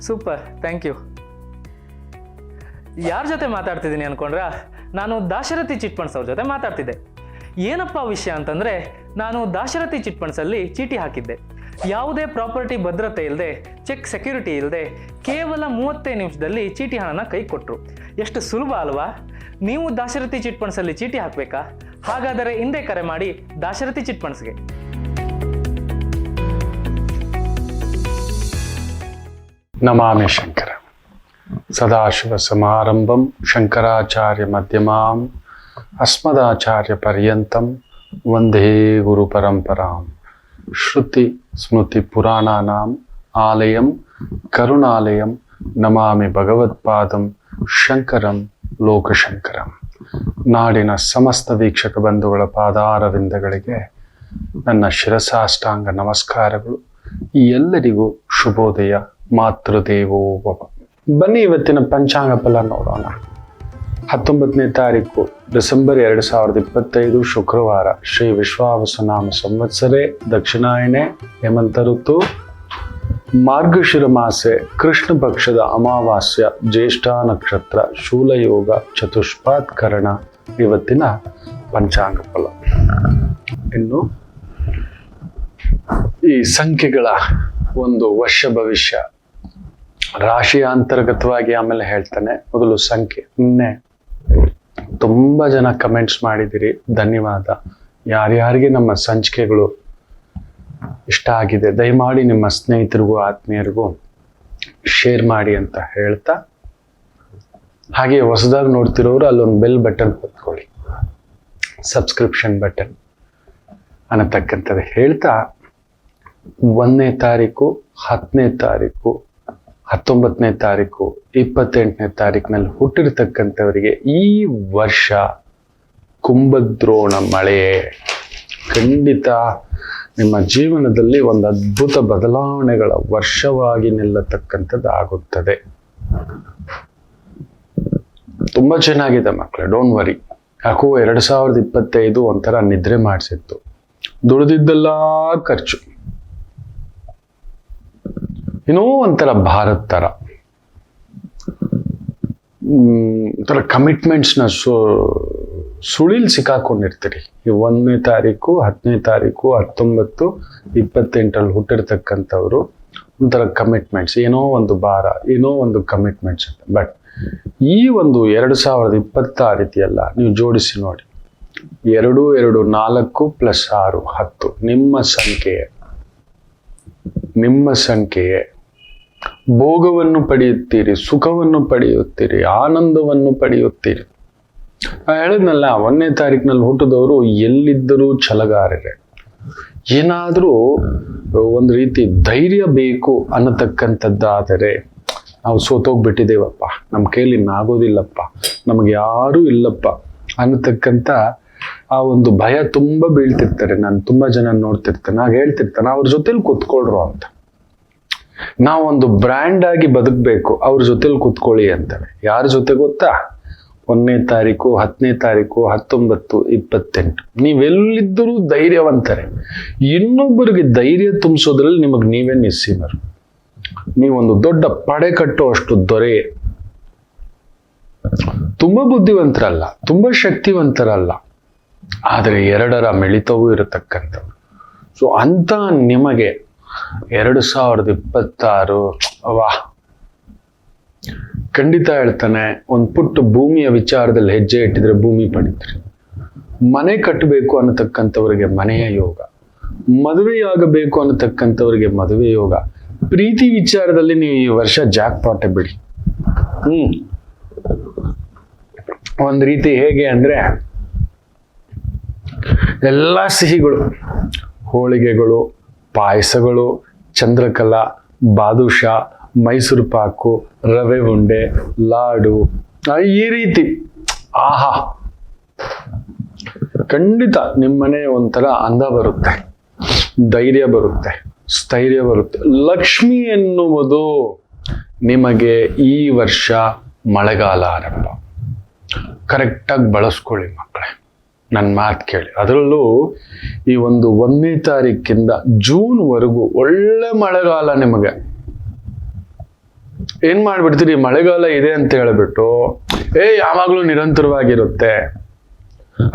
Super, thank you. ಯಾರ ಜೊತೆ ಮಾತಾಡ್ತಿದ್ದೀನಿ ಅನ್ಕೊಂಡ್ರಾ? ನಾನು ದಾಶರಥಿ ಚಿಟ್ ಫಂಡ್ಸ್ ಅವ್ರ ಜೊತೆ ಮಾತಾಡ್ತಿದ್ದೆ. ಏನಪ್ಪ ವಿಷಯ ಅಂತಂದರೆ, ನಾನು ದಾಶರಥಿ ಚಿಟ್ ಫಂಡ್ಸಲ್ಲಿ ಚೀಟಿ ಹಾಕಿದ್ದೆ. ಯಾವುದೇ ಪ್ರಾಪರ್ಟಿ ಭದ್ರತೆ ಇಲ್ಲದೆ, ಚೆಕ್ ಸೆಕ್ಯೂರಿಟಿ ಇಲ್ಲದೆ, ಕೇವಲ 35 ನಿಮಿಷದಲ್ಲಿ ಚೀಟಿ ಹಣನ ಕೈ ಕೊಟ್ಟರು. ಎಷ್ಟು ಸುಲಭ ಅಲ್ವಾ? ನೀವು ದಾಶರಥಿ ಚಿಟ್ ಫಂಡ್ಸಲ್ಲಿ ಚೀಟಿ ಹಾಕಬೇಕಾ? ಹಾಗಾದರೆ ಹಿಂದೆ ಕರೆ ಮಾಡಿ ದಾಶರಥಿ ಚಿಟ್ ಫಂಡ್ಸ್ಗೆ. ನಮಾಮಿ ಶಂಕರ ಸದಾಶಿವ ಸಮಾರಂಭಂ ಶಂಕರಾಚಾರ್ಯ ಮಧ್ಯಮಾಂ ಅಸ್ಮದಾಚಾರ್ಯ ಪರ್ಯಂತಂ ವಂದೇ ಗುರು ಪರಂಪರಾಂ. ಶ್ರುತಿ ಸ್ಮೃತಿ ಪುರಾಣಾನಾಂ ಆಲಯಂ ಕರುಣಾಲಯಂ ನಮಾಮಿ ಭಗವತ್ಪಾದಂ ಶಂಕರಂ ಲೋಕಶಂಕರಂ. ನಾಡಿನ ಸಮಸ್ತ ವೀಕ್ಷಕ ಬಂಧುಗಳ ಪಾದಾರವಿಂದಗಳಿಗೆ ನನ್ನ ಶಿರಸಾಷ್ಟಾಂಗ ನಮಸ್ಕಾರಗಳು. ಎಲ್ಲರಿಗೂ ಶುಭೋದಯ. ಮಾತೃದೇವೋ ಭವ. ಬನ್ನಿ ಇವತ್ತಿನ ಪಂಚಾಂಗ ಫಲ ನೋಡೋಣ. 19ನೇ ತಾರೀಕು ಡಿಸೆಂಬರ್ 2025 ಶುಕ್ರವಾರ. ಶ್ರೀ ವಿಶ್ವಾವಸುನಾಮ ಸಂವತ್ಸರೆ, ದಕ್ಷಿಣಾಯಣೆ, ಹೇಮಂತ ಋತು, ಮಾರ್ಗಶಿರ ಮಾಸೆ, ಕೃಷ್ಣ ಪಕ್ಷದ ಅಮಾವಾಸ್ಯ, ಜ್ಯೇಷ್ಠ ನಕ್ಷತ್ರ, ಶೂಲಯೋಗ, ಚತುಷ್ಪಾತ್ ಕರಣ. ಇವತ್ತಿನ ಪಂಚಾಂಗ ಫಲ. ಇನ್ನು ಈ ಸಂಖ್ಯೆಗಳ ಒಂದು ವರ್ಷ ಭವಿಷ್ಯ ರಾಶಿಯ ಅಂತರ್ಗತವಾಗಿ ಆಮೇಲೆ ಹೇಳ್ತಾನೆ. ಮೊದಲು ಸಂಖ್ಯೆ. ನಿನ್ನೆ ತುಂಬಾ ಜನ ಕಮೆಂಟ್ಸ್ ಮಾಡಿದಿರಿ, ಧನ್ಯವಾದ. ಯಾರ್ಯಾರಿಗೆ ನಮ್ಮ ಸಂಚಿಕೆಗಳು ಇಷ್ಟ ಆಗಿದೆ ದಯಮಾಡಿ ನಿಮ್ಮ ಸ್ನೇಹಿತರಿಗೂ ಆತ್ಮೀಯರಿಗೂ ಶೇರ್ ಮಾಡಿ ಅಂತ ಹೇಳ್ತಾ, ಹಾಗೆ ಹೊಸದಾಗಿ ನೋಡ್ತಿರೋರು ಅಲ್ಲೊಂದು ಬೆಲ್ ಬಟನ್ ಒತ್ಕೊಳ್ಳಿ, ಸಬ್ಸ್ಕ್ರಿಪ್ಷನ್ ಬಟನ್ ಅನ್ನತಕ್ಕಂಥದ್ದು ಹೇಳ್ತಾ, 1ನೇ ತಾರೀಕು, 10ನೇ ತಾರೀಕು, 19ನೇ ತಾರೀಕು, 28ನೇ ತಾರೀಕಿನಲ್ಲಿ ಹುಟ್ಟಿರ್ತಕ್ಕಂಥವರಿಗೆ ಈ ವರ್ಷ ಕುಂಭದ್ರೋಣ ಮಳೆ ಖಂಡಿತ ನಿಮ್ಮ ಜೀವನದಲ್ಲಿ ಒಂದು ಅದ್ಭುತ ಬದಲಾವಣೆಗಳ ವರ್ಷವಾಗಿ ನಿಲ್ಲತಕ್ಕಂಥದ್ದು ಆಗುತ್ತದೆ. ತುಂಬಾ ಚೆನ್ನಾಗಿದೆ ಮಕ್ಕಳೇ, ಡೋಂಟ್ ವರಿ. ಯಾಕೋ 2025 ಒಂಥರ ನಿದ್ರೆ ಮಾಡಿಸಿತ್ತು. ದುಡಿದಿದ್ದೆಲ್ಲ ಖರ್ಚು, ಏನೋ ಒಂಥರ ಭಾರತ್ ತರ ಒಂಥರ ಕಮಿಟ್ಮೆಂಟ್ಸ್ನ ಸುಳಿಲ್ ಸಿಕ್ಕಾಕೊಂಡಿರ್ತೀರಿ. ಈ 1ನೇ ತಾರೀಕು, 10ನೇ ತಾರೀಕು, 19, 28 ಹುಟ್ಟಿರ್ತಕ್ಕಂಥವ್ರು ಒಂಥರ ಕಮಿಟ್ಮೆಂಟ್ಸ್, ಏನೋ ಒಂದು ಭಾರ, ಏನೋ ಒಂದು ಕಮಿಟ್ಮೆಂಟ್ಸ್ ಅಂತ. ಬಟ್ ಈ ಒಂದು 2026 ಇದೆಯಲ್ಲ, ನೀವು ಜೋಡಿಸಿ ನೋಡಿ. 2, 2, 4 + 6, 10. ನಿಮ್ಮ ಸಂಖ್ಯೆಯೇ ಭೋಗವನ್ನು ಪಡೆಯುತ್ತೀರಿ, ಸುಖವನ್ನು ಪಡೆಯುತ್ತೀರಿ, ಆನಂದವನ್ನು ಪಡೆಯುತ್ತೀರಿ. ಹೇಳಿದ್ನಲ್ಲ, 1ನೇ ತಾರೀಕಿನಲ್ಲಿ ಹುಟ್ಟಿದವರು ಎಲ್ಲಿದ್ದರೂ ಛಲಗಾರರೇ. ಏನಾದರೂ ಒಂದು ರೀತಿ ಧೈರ್ಯ ಬೇಕು ಅನ್ನತಕ್ಕಂಥದ್ದಾದರೆ, ನಾವು ಸೋತೋಗ್ಬಿಟ್ಟಿದ್ದೇವಪ್ಪ, ನಮ್ಮ ಕೈಲಿ ಇನ್ನಾಗೋದಿಲ್ಲಪ್ಪ, ನಮ್ಗೆ ಯಾರೂ ಇಲ್ಲಪ್ಪ ಅನ್ನತಕ್ಕಂಥ ಆ ಒಂದು ಭಯ ತುಂಬ ಬೀಳ್ತಿರ್ತಾರೆ. ನಾನು ತುಂಬಾ ಜನ ನೋಡ್ತಿರ್ತೇನೆ, ಆಗ ಹೇಳ್ತಿರ್ತಾನೆ ಅವ್ರ ಜೊತೆಲಿ ಕೂತ್ಕೊಳ್ರು ಅಂತ. ನಾವೊಂದು ಬ್ರ್ಯಾಂಡ್ ಆಗಿ ಬದುಕಬೇಕು, ಅವ್ರ ಜೊತೆಲಿ ಕೂತ್ಕೊಳ್ಳಿ ಅಂತಾರೆ. ಯಾರ ಜೊತೆ ಗೊತ್ತಾ? 1ನೇ ತಾರೀಕು, 10ನೇ ತಾರೀಕು, 19, 28. ನೀವೆಲ್ಲಿದ್ದರೂ ಧೈರ್ಯವಂತರೆ. ಇನ್ನೊಬ್ಬರಿಗೆ ಧೈರ್ಯ ತುಂಬಿಸೋದ್ರಲ್ಲಿ ನಿಮಗೆ ನೀವೇ ನಿಸ್ಸೀಮರು. ನೀವೊಂದು ದೊಡ್ಡ ಪಡೆ ಕಟ್ಟೋ ಅಷ್ಟು ದೊರೆ. ತುಂಬಾ ಬುದ್ಧಿವಂತರಲ್ಲ, ತುಂಬಾ ಶಕ್ತಿವಂತರಲ್ಲ, ಆದರೆ 2ರ ಮಿಳಿತವೂ ಇರತಕ್ಕಂಥವ್ರು. ಸೊ ಅಂತ ನಿಮಗೆ 2026 ವಾಹ್, ಖಂಡಿತ ಹೇಳ್ತಾನೆ. ಒಂದು ಪುಟ್ಟ ಭೂಮಿಯ ವಿಚಾರದಲ್ಲಿ ಹೆಜ್ಜೆ ಇಟ್ಟಿದ್ರೆ ಭೂಮಿ ಪಡಿತೀರಿ. ಮನೆ ಕಟ್ಟಬೇಕು ಅನ್ನತಕ್ಕಂಥವ್ರಿಗೆ ಮನೆಯ ಯೋಗ, ಮದುವೆಯಾಗಬೇಕು ಅನ್ನತಕ್ಕಂಥವ್ರಿಗೆ ಮದುವೆ ಯೋಗ. ಪ್ರೀತಿ ವಿಚಾರದಲ್ಲಿ ನೀವು ಈ ವರ್ಷ ಜಾಕ್ ಪಾಟೆ ಬಿಡಿ. ಒಂದ್ ರೀತಿ ಹೇಗೆ ಅಂದ್ರೆ, ಎಲ್ಲ ಸಿಹಿಗಳು, ಹೋಳಿಗೆಗಳು, ಪಾಯಸಗಳು, ಚಂದ್ರಕಲಾ, ಬಾದುಷಾ, ಮೈಸೂರು ಪಾಕು, ರವೆ ಉಂಡೆ, ಲಾಡು, ಈ ರೀತಿ ಆಹಾ, ಖಂಡಿತ ನಿಮ್ಮನೆ ಒಂಥರ ಅಂದ ಬರುತ್ತೆ, ಧೈರ್ಯ ಬರುತ್ತೆ, ಸ್ಥೈರ್ಯ ಬರುತ್ತೆ. ಲಕ್ಷ್ಮಿ ಎನ್ನುವುದು ನಿಮಗೆ ಈ ವರ್ಷ ಮಳೆಗಾಲ ಆರಂಭ. ಕರೆಕ್ಟಾಗಿ ಬಳಸ್ಕೊಳ್ಳಿ ಮಕ್ಕಳೇ, ನನ್ನ ಮಾತು ಕೇಳಿ. ಅದರಲ್ಲೂ ಈ ಒಂದು 1ನೇ ತಾರೀಕಿಂದ ಜೂನ್ ವರೆಗೂ ಒಳ್ಳೆ ಮಳೆಗಾಲ ನಿಮಗೆ. ಏನ್ ಮಾಡ್ಬಿಡ್ತೀರಿ, ಮಳೆಗಾಲ ಇದೆ ಅಂತ ಹೇಳ್ಬಿಟ್ಟು ಯಾವಾಗ್ಲೂ ನಿರಂತರವಾಗಿರುತ್ತೆ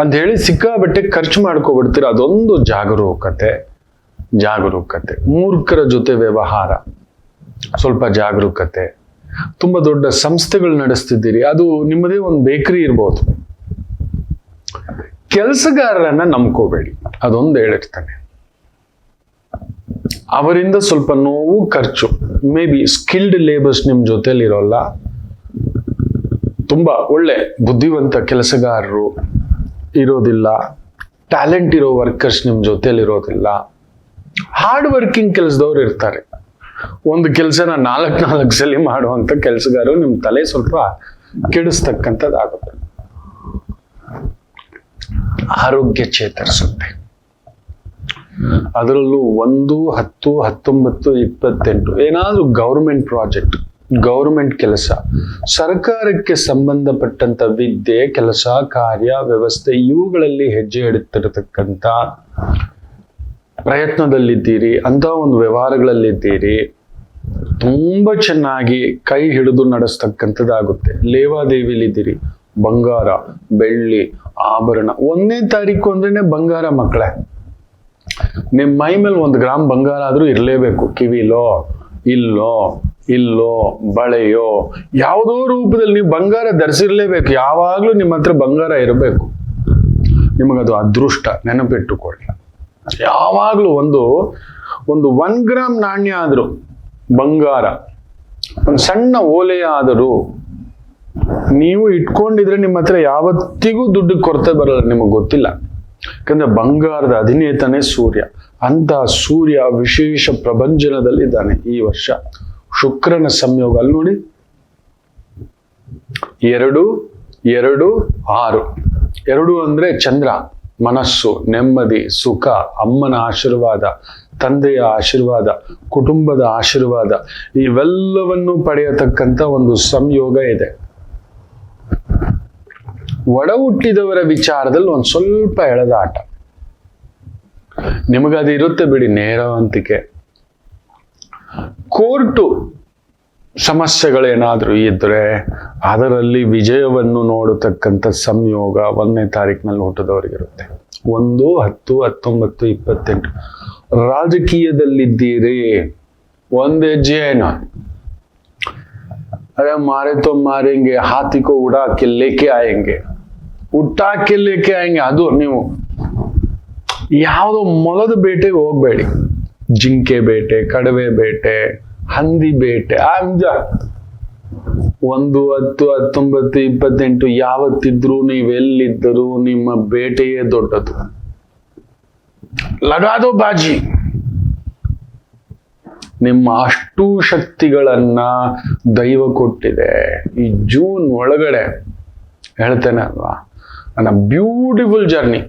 ಅಂತ ಹೇಳಿ ಸಿಕ್ಕಾಬಟ್ಟೆ ಖರ್ಚು ಮಾಡ್ಕೊಬಿಡ್ತೀರ. ಅದೊಂದು ಜಾಗರೂಕತೆ. ಮೂರ್ಖರ ಜೊತೆ ವ್ಯವಹಾರ, ಸ್ವಲ್ಪ ಜಾಗರೂಕತೆ. ತುಂಬಾ ದೊಡ್ಡ ಸಂಸ್ಥೆಗಳು ನಡೆಸ್ತಿದ್ದೀರಿ, ಅದು ನಿಮ್ಮದೇ ಒಂದು ಬೇಕರಿ ಇರ್ಬೋದು. ಕೆಲಸಗಾರರನ್ನ ನಂಬ್ಕೋಬೇಡಿ, ಅದೊಂದು ಹೇಳಿರ್ತಾನೆ. ಅವರಿಂದ ಸ್ವಲ್ಪ ನೋವು, ಖರ್ಚು. ಮೇ ಬಿ ಸ್ಕಿಲ್ಡ್ ಲೇಬರ್ಸ್ ನಿಮ್ ಜೊತೆಲಿ ಇರೋಲ್ಲ, ತುಂಬಾ ಒಳ್ಳೆ ಬುದ್ಧಿವಂತ ಕೆಲಸಗಾರರು ಇರೋದಿಲ್ಲ, ಟ್ಯಾಲೆಂಟ್ ಇರೋ ವರ್ಕರ್ಸ್ ನಿಮ್ ಜೊತೆಲಿ ಇರೋದಿಲ್ಲ. ಹಾರ್ಡ್ ವರ್ಕಿಂಗ್ ಕೆಲಸದವ್ರು ಇರ್ತಾರೆ. ಒಂದು ಕೆಲಸನ 4 ಸಲ ಮಾಡುವಂತ ಕೆಲಸಗಾರರು ನಿಮ್ ತಲೆ ಸ್ವಲ್ಪ ಕೆಡಿಸ್ತಕ್ಕಂಥದ್ದಾಗುತ್ತೆ. ಆರೋಗ್ಯ ಚೇತರಿಸುತ್ತೆ. ಅದರಲ್ಲೂ 1, 10, 19, 28 ಏನಾದ್ರೂ ಗೌರ್ಮೆಂಟ್ ಪ್ರಾಜೆಕ್ಟ್, ಗೌರ್ಮೆಂಟ್ ಕೆಲಸ, ಸರ್ಕಾರಕ್ಕೆ ಸಂಬಂಧಪಟ್ಟಂತ ವಿದ್ಯೆ, ಕೆಲಸ, ಕಾರ್ಯ, ವ್ಯವಸ್ಥೆ ಇವುಗಳಲ್ಲಿ ಹೆಜ್ಜೆ ಇಡುತ್ತಿರತಕ್ಕಂಥ ಪ್ರಯತ್ನದಲ್ಲಿದ್ದೀರಿ, ಅಂತ ಒಂದು ವ್ಯವಹಾರಗಳಲ್ಲಿದ್ದೀರಿ. ತುಂಬಾ ಚೆನ್ನಾಗಿ ಕೈ ಹಿಡಿದು ನಡೆಸ್ತಕ್ಕಂಥದ್ದಾಗುತ್ತೆ. ಲೇವಾದೇವಿಲಿದ್ದೀರಿ. ಬಂಗಾರ, ಬೆಳ್ಳಿ, ಆಭರಣ. 1ನೇ ತಾರೀಕು ಅಂದ್ರೇನೆ ಬಂಗಾರ ಮಕ್ಕಳೇ. ನಿಮ್ ಮೈ ಮೇಲೆ 1 ಗ್ರಾಮ್ ಬಂಗಾರ ಆದ್ರೂ ಇರ್ಲೇಬೇಕು. ಕಿವಿಲೋ, ಇಲ್ಲೋ ಬಳೆಯೋ ಯಾವುದೋ ರೂಪದಲ್ಲಿ ನೀವು ಬಂಗಾರ ಧರಿಸಿರ್ಲೇಬೇಕು. ಯಾವಾಗ್ಲೂ ನಿಮ್ಮ ಹತ್ರ ಬಂಗಾರ ಇರಬೇಕು. ನಿಮಗದು ಅದೃಷ್ಟ, ನೆನಪಿಟ್ಟುಕೊಳ್ಳಿ. ಯಾವಾಗ್ಲೂ ಒಂದು 1 ಗ್ರಾಮ್ ನಾಣ್ಯ ಆದ್ರೂ ಬಂಗಾರ, ಒಂದು ಸಣ್ಣ ಓಲೆಯ ಆದರೂ ನೀವು ಇಟ್ಕೊಂಡಿದ್ರೆ ನಿಮ್ಮ ಹತ್ರ ಯಾವತ್ತಿಗೂ ದುಡ್ಡು ಕೊರತೆ ಬರಲ್ಲ. ನಿಮಗೆ ಗೊತ್ತಿಲ್ಲ, ಯಾಕಂದ್ರೆ ಬಂಗಾರದ ಅಧಿನೇತನೇ ಸೂರ್ಯ. ಅಂತ ಸೂರ್ಯ ವಿಶೇಷ ಪ್ರಭಂಜನದಲ್ಲಿದ್ದಾನೆ ಈ ವರ್ಷ. ಶುಕ್ರನ ಸಂಯೋಗ ಅಲ್ಲಿ ನೋಡಿ, 2, 2, 6. 2 ಅಂದ್ರೆ ಚಂದ್ರ, ಮನಸ್ಸು, ನೆಮ್ಮದಿ, ಸುಖ, ಅಮ್ಮನ ಆಶೀರ್ವಾದ, ತಂದೆಯ ಆಶೀರ್ವಾದ, ಕುಟುಂಬದ ಆಶೀರ್ವಾದ, ಇವೆಲ್ಲವನ್ನು ಪಡೆಯತಕ್ಕಂಥ ಒಂದು ಸಂಯೋಗ ಇದೆ. ಒಡ ಹುಟ್ಟಿದವರ ವಿಚಾರದಲ್ಲಿ ಒಂದು ಸ್ವಲ್ಪ ಎಳೆದಾಟ. ನಿಮಗದು ಇರುತ್ತೆ ಬಿಡಿ, ನೇರವಂತಿಕೆ. ಕೋರ್ಟು ಸಮಸ್ಯೆಗಳೇನಾದ್ರೂ ಇದ್ರೆ ಅದರಲ್ಲಿ ವಿಜಯವನ್ನು ನೋಡತಕ್ಕಂಥ ಸಂಯೋಗ 1ನೇ ತಾರೀಕಿನಲ್ಲಿ ಹುಟ್ಟಿದವರಿಗಿರುತ್ತೆ. 1, 10, 19, 28. ರಾಜಕೀಯದಲ್ಲಿದ್ದೀರಿ, 1 ಹೆಜ್ಜೆ ಏನು, अरे मारे तो मारेंगे, हाथी को उड़ा के लेके आएंगे, उठा के लेके आएंगे. ಅದು ನೀವು ಯಾವುದೋ ಮೊಲದ ಬೇಟೆಗೆ ಹೋಗ್ಬೇಡಿ. ಜಿಂಕೆ ಬೇಟೆ, ಕಡವೆ ಬೇಟೆ, ಹಂದಿ ಬೇಟೆ, 1, 10, 19, 28 ಯಾವತ್ತಿದ್ರು ನೀವೆಲ್ಲಿದ್ದರೂ ನಿಮ್ಮ ಬೇಟೆಯೇ ದೊಡ್ಡದು. ಲಗಾದೋ ಬಾಜಿ. ನಿಮ್ಮ ಅಷ್ಟು ಶಕ್ತಿಗಳನ್ನ ದೈವ ಕೊಟ್ಟಿದೆ. ಈ ಜೂನ್ ಒಳಗಡೆ ಹೇಳ್ತೇನೆ ಅಲ್ವಾ, ನನ್ನ ಬ್ಯೂಟಿಫುಲ್ ಜರ್ನಿ,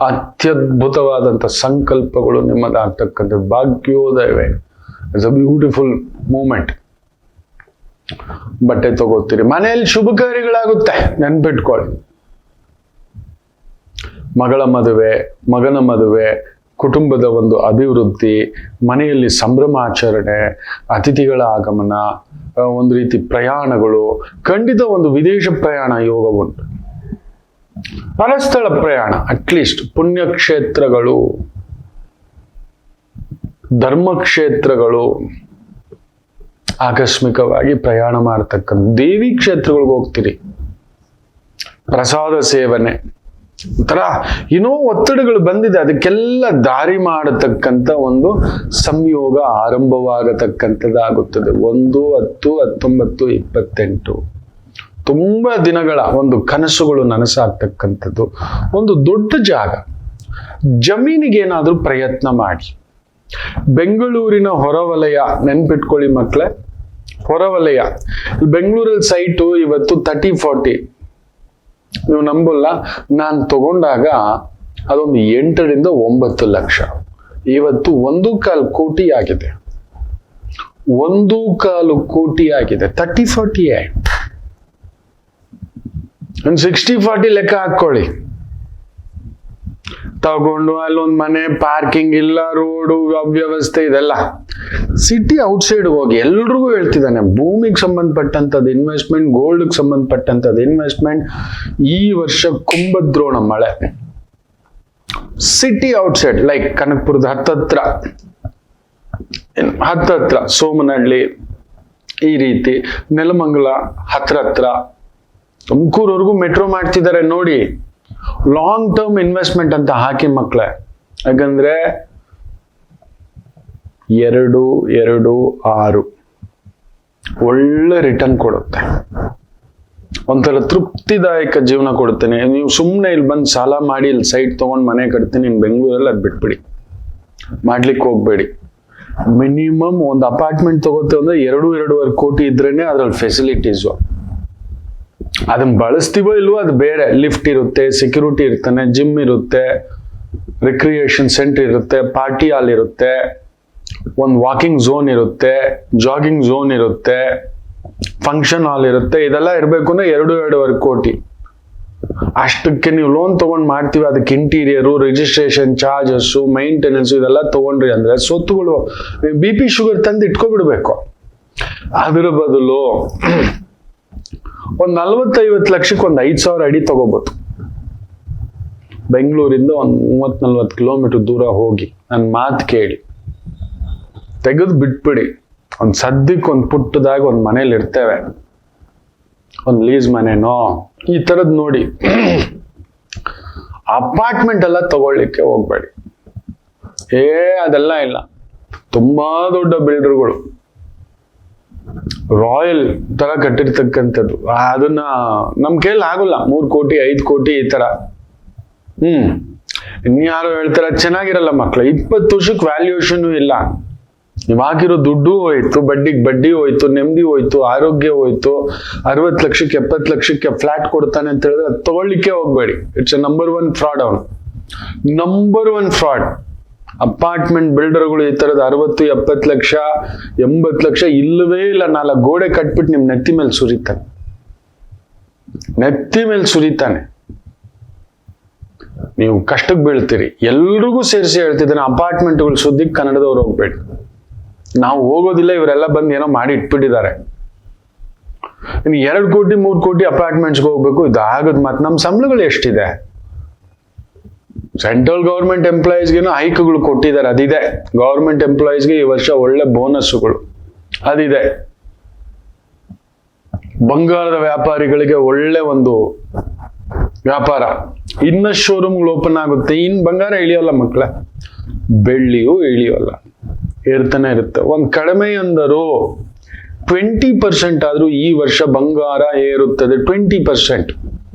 ಅತ್ಯದ್ಭುತವಾದಂಥ ಸಂಕಲ್ಪಗಳು ನಿಮ್ಮದಾಗ್ತಕ್ಕಂಥ ಭಾಗ್ಯೋದಯವೇ. It's a beautiful moment. ಬಟ್ಟೆ ತಗೋತೀರಿ, ಮನೆಯಲ್ಲಿ ಶುಭ ಕಾರ್ಯಗಳಾಗುತ್ತೆ, ನೆನ್ಪಿಟ್ಕೊಳ್ಳಿ. ಮಗಳ ಮದುವೆ, ಮಗನ ಮದುವೆ, ಕುಟುಂಬದ ಒಂದು ಅಭಿವೃದ್ಧಿ, ಮನೆಯಲ್ಲಿ ಸಂಭ್ರಮಾಚರಣೆ, ಅತಿಥಿಗಳ ಆಗಮನ, ಒಂದು ರೀತಿ ಪ್ರಯಾಣಗಳು, ಖಂಡಿತ ಒಂದು ವಿದೇಶ ಪ್ರಯಾಣ ಯೋಗ ಉಂಟು. ಪರಸ್ಥಳ ಪ್ರಯಾಣ, ಅಟ್ಲೀಸ್ಟ್ ಪುಣ್ಯಕ್ಷೇತ್ರಗಳು, ಧರ್ಮಕ್ಷೇತ್ರಗಳು, ಆಕಸ್ಮಿಕವಾಗಿ ಪ್ರಯಾಣ ಮಾಡತಕ್ಕಂಥ ದೇವಿ ಕ್ಷೇತ್ರಗಳಿಗೆ ಹೋಗ್ತೀರಿ. ಪ್ರಸಾದ ಸೇವನೆ, ಒಂಥರ ಏನೋ ಒತ್ತಡಗಳು ಬಂದಿದೆ, ಅದಕ್ಕೆಲ್ಲ ದಾರಿ ಮಾಡತಕ್ಕಂಥ ಒಂದು ಸಂಯೋಗ ಆರಂಭವಾಗತಕ್ಕಂಥದ್ದಾಗುತ್ತದೆ. 1, 10, 19, 28 ತುಂಬಾ ದಿನಗಳ ಒಂದು ಕನಸುಗಳು ನನಸಾಗ್ತಕ್ಕಂಥದ್ದು. ಒಂದು ದೊಡ್ಡ ಜಾಗ, ಜಮೀನಿಗೆ ಏನಾದ್ರೂ ಪ್ರಯತ್ನ ಮಾಡಿ. ಬೆಂಗಳೂರಿನ ಹೊರವಲಯ, ನೆನ್ಪಿಟ್ಕೊಳ್ಳಿ ಮಕ್ಕಳೇ, ಹೊರವಲಯ. ಬೆಂಗಳೂರಲ್ಲಿ ಸೈಟು ಇವತ್ತು 30-40, ನೀವು ನಂಬಲ್ಲ, ನಾನು ತಗೊಂಡಾಗ ಅದೊಂದು 8 ರಿಂದ 9 ಲಕ್ಷ. ಇವತ್ತು 1.25 ಕೋಟಿ ಆಗಿದೆ. 1.25 ಕೋಟಿ ಆಗಿದೆ. 30-40 ಒಂದು 60-40 ಲೆಕ್ಕ ಹಾಕೊಳ್ಳಿ. ತಗೊಂಡು ಅಲ್ಲೊಂದು ಮನೆ, ಪಾರ್ಕಿಂಗ್ ಇಲ್ಲ, ರೋಡು, ಅವ್ಯವಸ್ಥೆ, ಇದೆಲ್ಲ ಸಿಟಿ ಔಟ್ಸೈಡ್ ಹೋಗಿ ಎಲ್ರಿಗೂ ಹೇಳ್ತಿದ್ದಾನೆ, ಭೂಮಿಗೆ ಸಂಬಂಧಪಟ್ಟಂಥದ್ದು ಇನ್ವೆಸ್ಟ್ಮೆಂಟ್, ಗೋಲ್ಡ್ಗೆ ಸಂಬಂಧಪಟ್ಟಂಥದ್ದು ಇನ್ವೆಸ್ಟ್ಮೆಂಟ್. ಈ ವರ್ಷ ಕುಂಭದ್ರೋಣ ಮಳೆ. ಸಿಟಿ ಔಟ್ಸೈಡ್ ಲೈಕ್ ಕನಕಪುರದ ಹತ್ತತ್ರ ಸೋಮನಹಳ್ಳಿ, ಈ ರೀತಿ ನೆಲಮಂಗಲ ಹತ್ರ ತುಮಕೂರವರೆಗೂ ಮೆಟ್ರೋ ಮಾಡ್ತಿದ್ದಾರೆ ನೋಡಿ. ಲಾಂಗ್ ಟರ್ಮ್ ಇನ್ವೆಸ್ಟ್ಮೆಂಟ್ ಅಂತ ಹಾಕಿ ಮಕ್ಕಳೇ. ಯಾಕಂದ್ರೆ 2-2-6 ಒಳ್ಳೆ ರಿಟರ್ನ್ ಕೊಡುತ್ತೆ, ಒಂಥರ ತೃಪ್ತಿದಾಯಕ ಜೀವನ ಕೊಡುತ್ತೇನೆ. ನೀವು ಸುಮ್ಮನೆ ಇಲ್ಲಿ ಬಂದು ಸಾಲ ಮಾಡಿ ಇಲ್ಲಿ ಸೈಟ್ ತಗೊಂಡು ಮನೆ ಕಟ್ತೀನಿ ಇನ್ನು ಬೆಂಗಳೂರಲ್ಲಿ, ಅದು ಬಿಟ್ಬಿಡಿ, ಮಾಡ್ಲಿಕ್ಕೆ ಹೋಗ್ಬೇಡಿ. ಮಿನಿಮಮ್ ಒಂದು ಅಪಾರ್ಟ್ಮೆಂಟ್ ತಗೋತೇವೆ ಅಂದ್ರೆ 2-2.5 ಕೋಟಿ ಇದ್ರೇನೆ ಅದ್ರಲ್ಲಿ ಫೆಸಿಲಿಟೀಸು. ಅದನ್ನ ಬಳಸ್ತೀವೋ ಇಲ್ವೋ ಅದು ಬೇರೆ. ಲಿಫ್ಟ್ ಇರುತ್ತೆ, ಸೆಕ್ಯೂರಿಟಿ ಇರ್ತಾನೆ, ಜಿಮ್ ಇರುತ್ತೆ, ರಿಕ್ರಿಯೇಷನ್ ಸೆಂಟರ್ ಇರುತ್ತೆ, ಪಾರ್ಟಿ ಹಾಲ್ ಇರುತ್ತೆ, ಒಂದು ವಾಕಿಂಗ್ ಝೋನ್ ಇರುತ್ತೆ, ಜಾಗಿಂಗ್ ಝೋನ್ ಇರುತ್ತೆ, ಫಂಕ್ಷನ್ ಹಾಲ್ ಇರುತ್ತೆ. ಇದೆಲ್ಲ ಇರಬೇಕು ಅಂದ್ರೆ 2-2.5 ಕೋಟಿ. ಅಷ್ಟಕ್ಕೆ ನೀವು ಲೋನ್ ತಗೊಂಡು ಮಾಡ್ತೀವಿ, ಅದಕ್ಕೆ ಇಂಟೀರಿಯರು, ರಿಜಿಸ್ಟ್ರೇಷನ್ ಚಾರ್ಜಸ್ಸು, ಮೈಂಟೆನೆನ್ಸ್ ಇದೆಲ್ಲ ತಗೊಂಡ್ರಿ ಅಂದ್ರೆ ಸ್ವತ್ತುಗಳು BP ಶುಗರ್ ತಂದು ಇಟ್ಕೊಬಿಡ್ಬೇಕು. ಅದರ ಬದಲು ಒಂದು 40-50 ಲಕ್ಷಕ್ಕೆ ಒಂದು 5,000 ಅಡಿ ತಗೋಬಹುದು. ಬೆಂಗಳೂರಿಂದ ಒಂದು 30-40 ಕಿಲೋಮೀಟರ್ ದೂರ ಹೋಗಿ ನನ್ನ ಮಾತು ಕೇಳಿ ತೆಗೆದು ಬಿಟ್ಬಿಡಿ. ಒಂದು ಸದ್ಯಕ್ಕೆ ಒಂದು ಪುಟ್ಟದಾಗ ಒಂದು ಮನೇಲಿ ಇರ್ತೇವೆ, ಒಂದು ಲೀಸ್ ಮನೆನೋ ಈ ತರದ್ ನೋಡಿ. ಅಪಾರ್ಟ್ಮೆಂಟ್ ಎಲ್ಲ ತಗೊಳ್ಳಿಕ್ಕೆ ಹೋಗ್ಬೇಡಿ. ಅದೆಲ್ಲ ಇಲ್ಲ. ತುಂಬಾ ದೊಡ್ಡ ಬಿಲ್ಡರ್ಗಳು ರಾಯಲ್ ತರ ಕಟ್ಟಿರ್ತಕ್ಕಂಥದ್ದು, ಅದನ್ನ ನಮ್ ಕೈಯಲ್ಲಿ ಆಗೋಲ್ಲ. 3 ಕೋಟಿ 5 ಕೋಟಿ ಈ ತರ. ಇನ್ಯಾರು ಹೇಳ್ತಾರ ಚೆನ್ನಾಗಿರಲ್ಲ ಮಕ್ಳು. 20 ವರ್ಷಕ್ಕೆ ವ್ಯಾಲ್ಯೂಯೇಷನ್ ಇಲ್ಲ. ಇವಾಗಿರೋ ದುಡ್ಡು ಹೋಯ್ತು, ಬಡ್ಡಿಗೆ ಬಡ್ಡಿ ಹೋಯ್ತು, ನೆಮ್ಮದಿ ಹೋಯ್ತು, ಆರೋಗ್ಯ ಹೋಯ್ತು. 60 ಲಕ್ಷಕ್ಕೆ 70 ಲಕ್ಷಕ್ಕೆ ಫ್ಲಾಟ್ ಕೊಡ್ತಾನೆ ಅಂತ ಹೇಳಿದ್ರೆ ಅದು ತಗೊಳ್ಳಿಕ್ಕೆ ಹೋಗ್ಬೇಡಿ. It's number 1 fraud. ಅವನು ನಂಬರ್ 1 ಫ್ರಾಡ್. ಅಪಾರ್ಟ್ಮೆಂಟ್ ಬಿಲ್ಡರ್ಗಳು ಈ ತರದ 60-70 ಲಕ್ಷ 80 ಲಕ್ಷ ಇಲ್ಲವೇ ಇಲ್ಲ. 4 ಗೋಡೆ ಕಟ್ಬಿಟ್ಟು ನಿಮ್ ನೆತ್ತಿ ಮೇಲೆ ಸುರಿತಾನೆ. ನೀವು ಕಷ್ಟಕ್ಕೆ ಬೀಳ್ತೀರಿ. ಎಲ್ರಿಗೂ ಸೇರಿಸಿ ಹೇಳ್ತಿದ್ದಾನೆ, ಅಪಾರ್ಟ್ಮೆಂಟ್ಗಳು ಸುದ್ದಿಗೆ ಕನ್ನಡದವ್ರು ಹೋಗ್ಬೇಡಿ. ನಾವು ಹೋಗೋದಿಲ್ಲ, ಇವರೆಲ್ಲ ಬಂದು ಏನೋ ಮಾಡಿ ಇಟ್ಬಿಟ್ಟಿದ್ದಾರೆ. ಇನ್ನು 2 ಕೋಟಿ 3 ಕೋಟಿ ಅಪಾರ್ಟ್ಮೆಂಟ್ಸ್ಗೆ ಹೋಗ್ಬೇಕು, ಇದು ಆಗದ್. ಮತ್ತೆ ನಮ್ಮ ಸಂಬಳಗಳು ಎಷ್ಟಿದೆ? ಸೆಂಟ್ರಲ್ ಗವರ್ಮೆಂಟ್ ಎಂಪ್ಲಾಯೀಸ್ಗೇನೋ ಹೈಕ್ಗಳು ಕೊಟ್ಟಿದ್ದಾರೆ, ಅದಿದೆ. ಗವರ್ಮೆಂಟ್ ಎಂಪ್ಲಾಯೀಸ್ಗೆ ಈ ವರ್ಷ ಒಳ್ಳೆ ಬೋನಸ್ಗಳು ಅದಿದೆ. ಬಂಗಾರದ ವ್ಯಾಪಾರಿಗಳಿಗೆ ಒಳ್ಳೆ ಒಂದು ವ್ಯಾಪಾರ. ಇನ್ನಷ್ಟು ಶೋರೂಮ್ಗಳು ಓಪನ್ ಆಗುತ್ತೆ. ಇನ್ ಬಂಗಾರ ಇಳಿಯೋಲ್ಲ ಮಕ್ಕಳ, ಬೆಳ್ಳಿಯೂ ಇಳಿಯೋಲ್ಲ, ಏರ್ತಾನೆ ಇರುತ್ತೆ. ಒಂದು ಕಡಿಮೆ ಅಂದರು 20% ಆದ್ರೂ ಈ ವರ್ಷ ಬಂಗಾರ ಏರುತ್ತದೆ. 20%,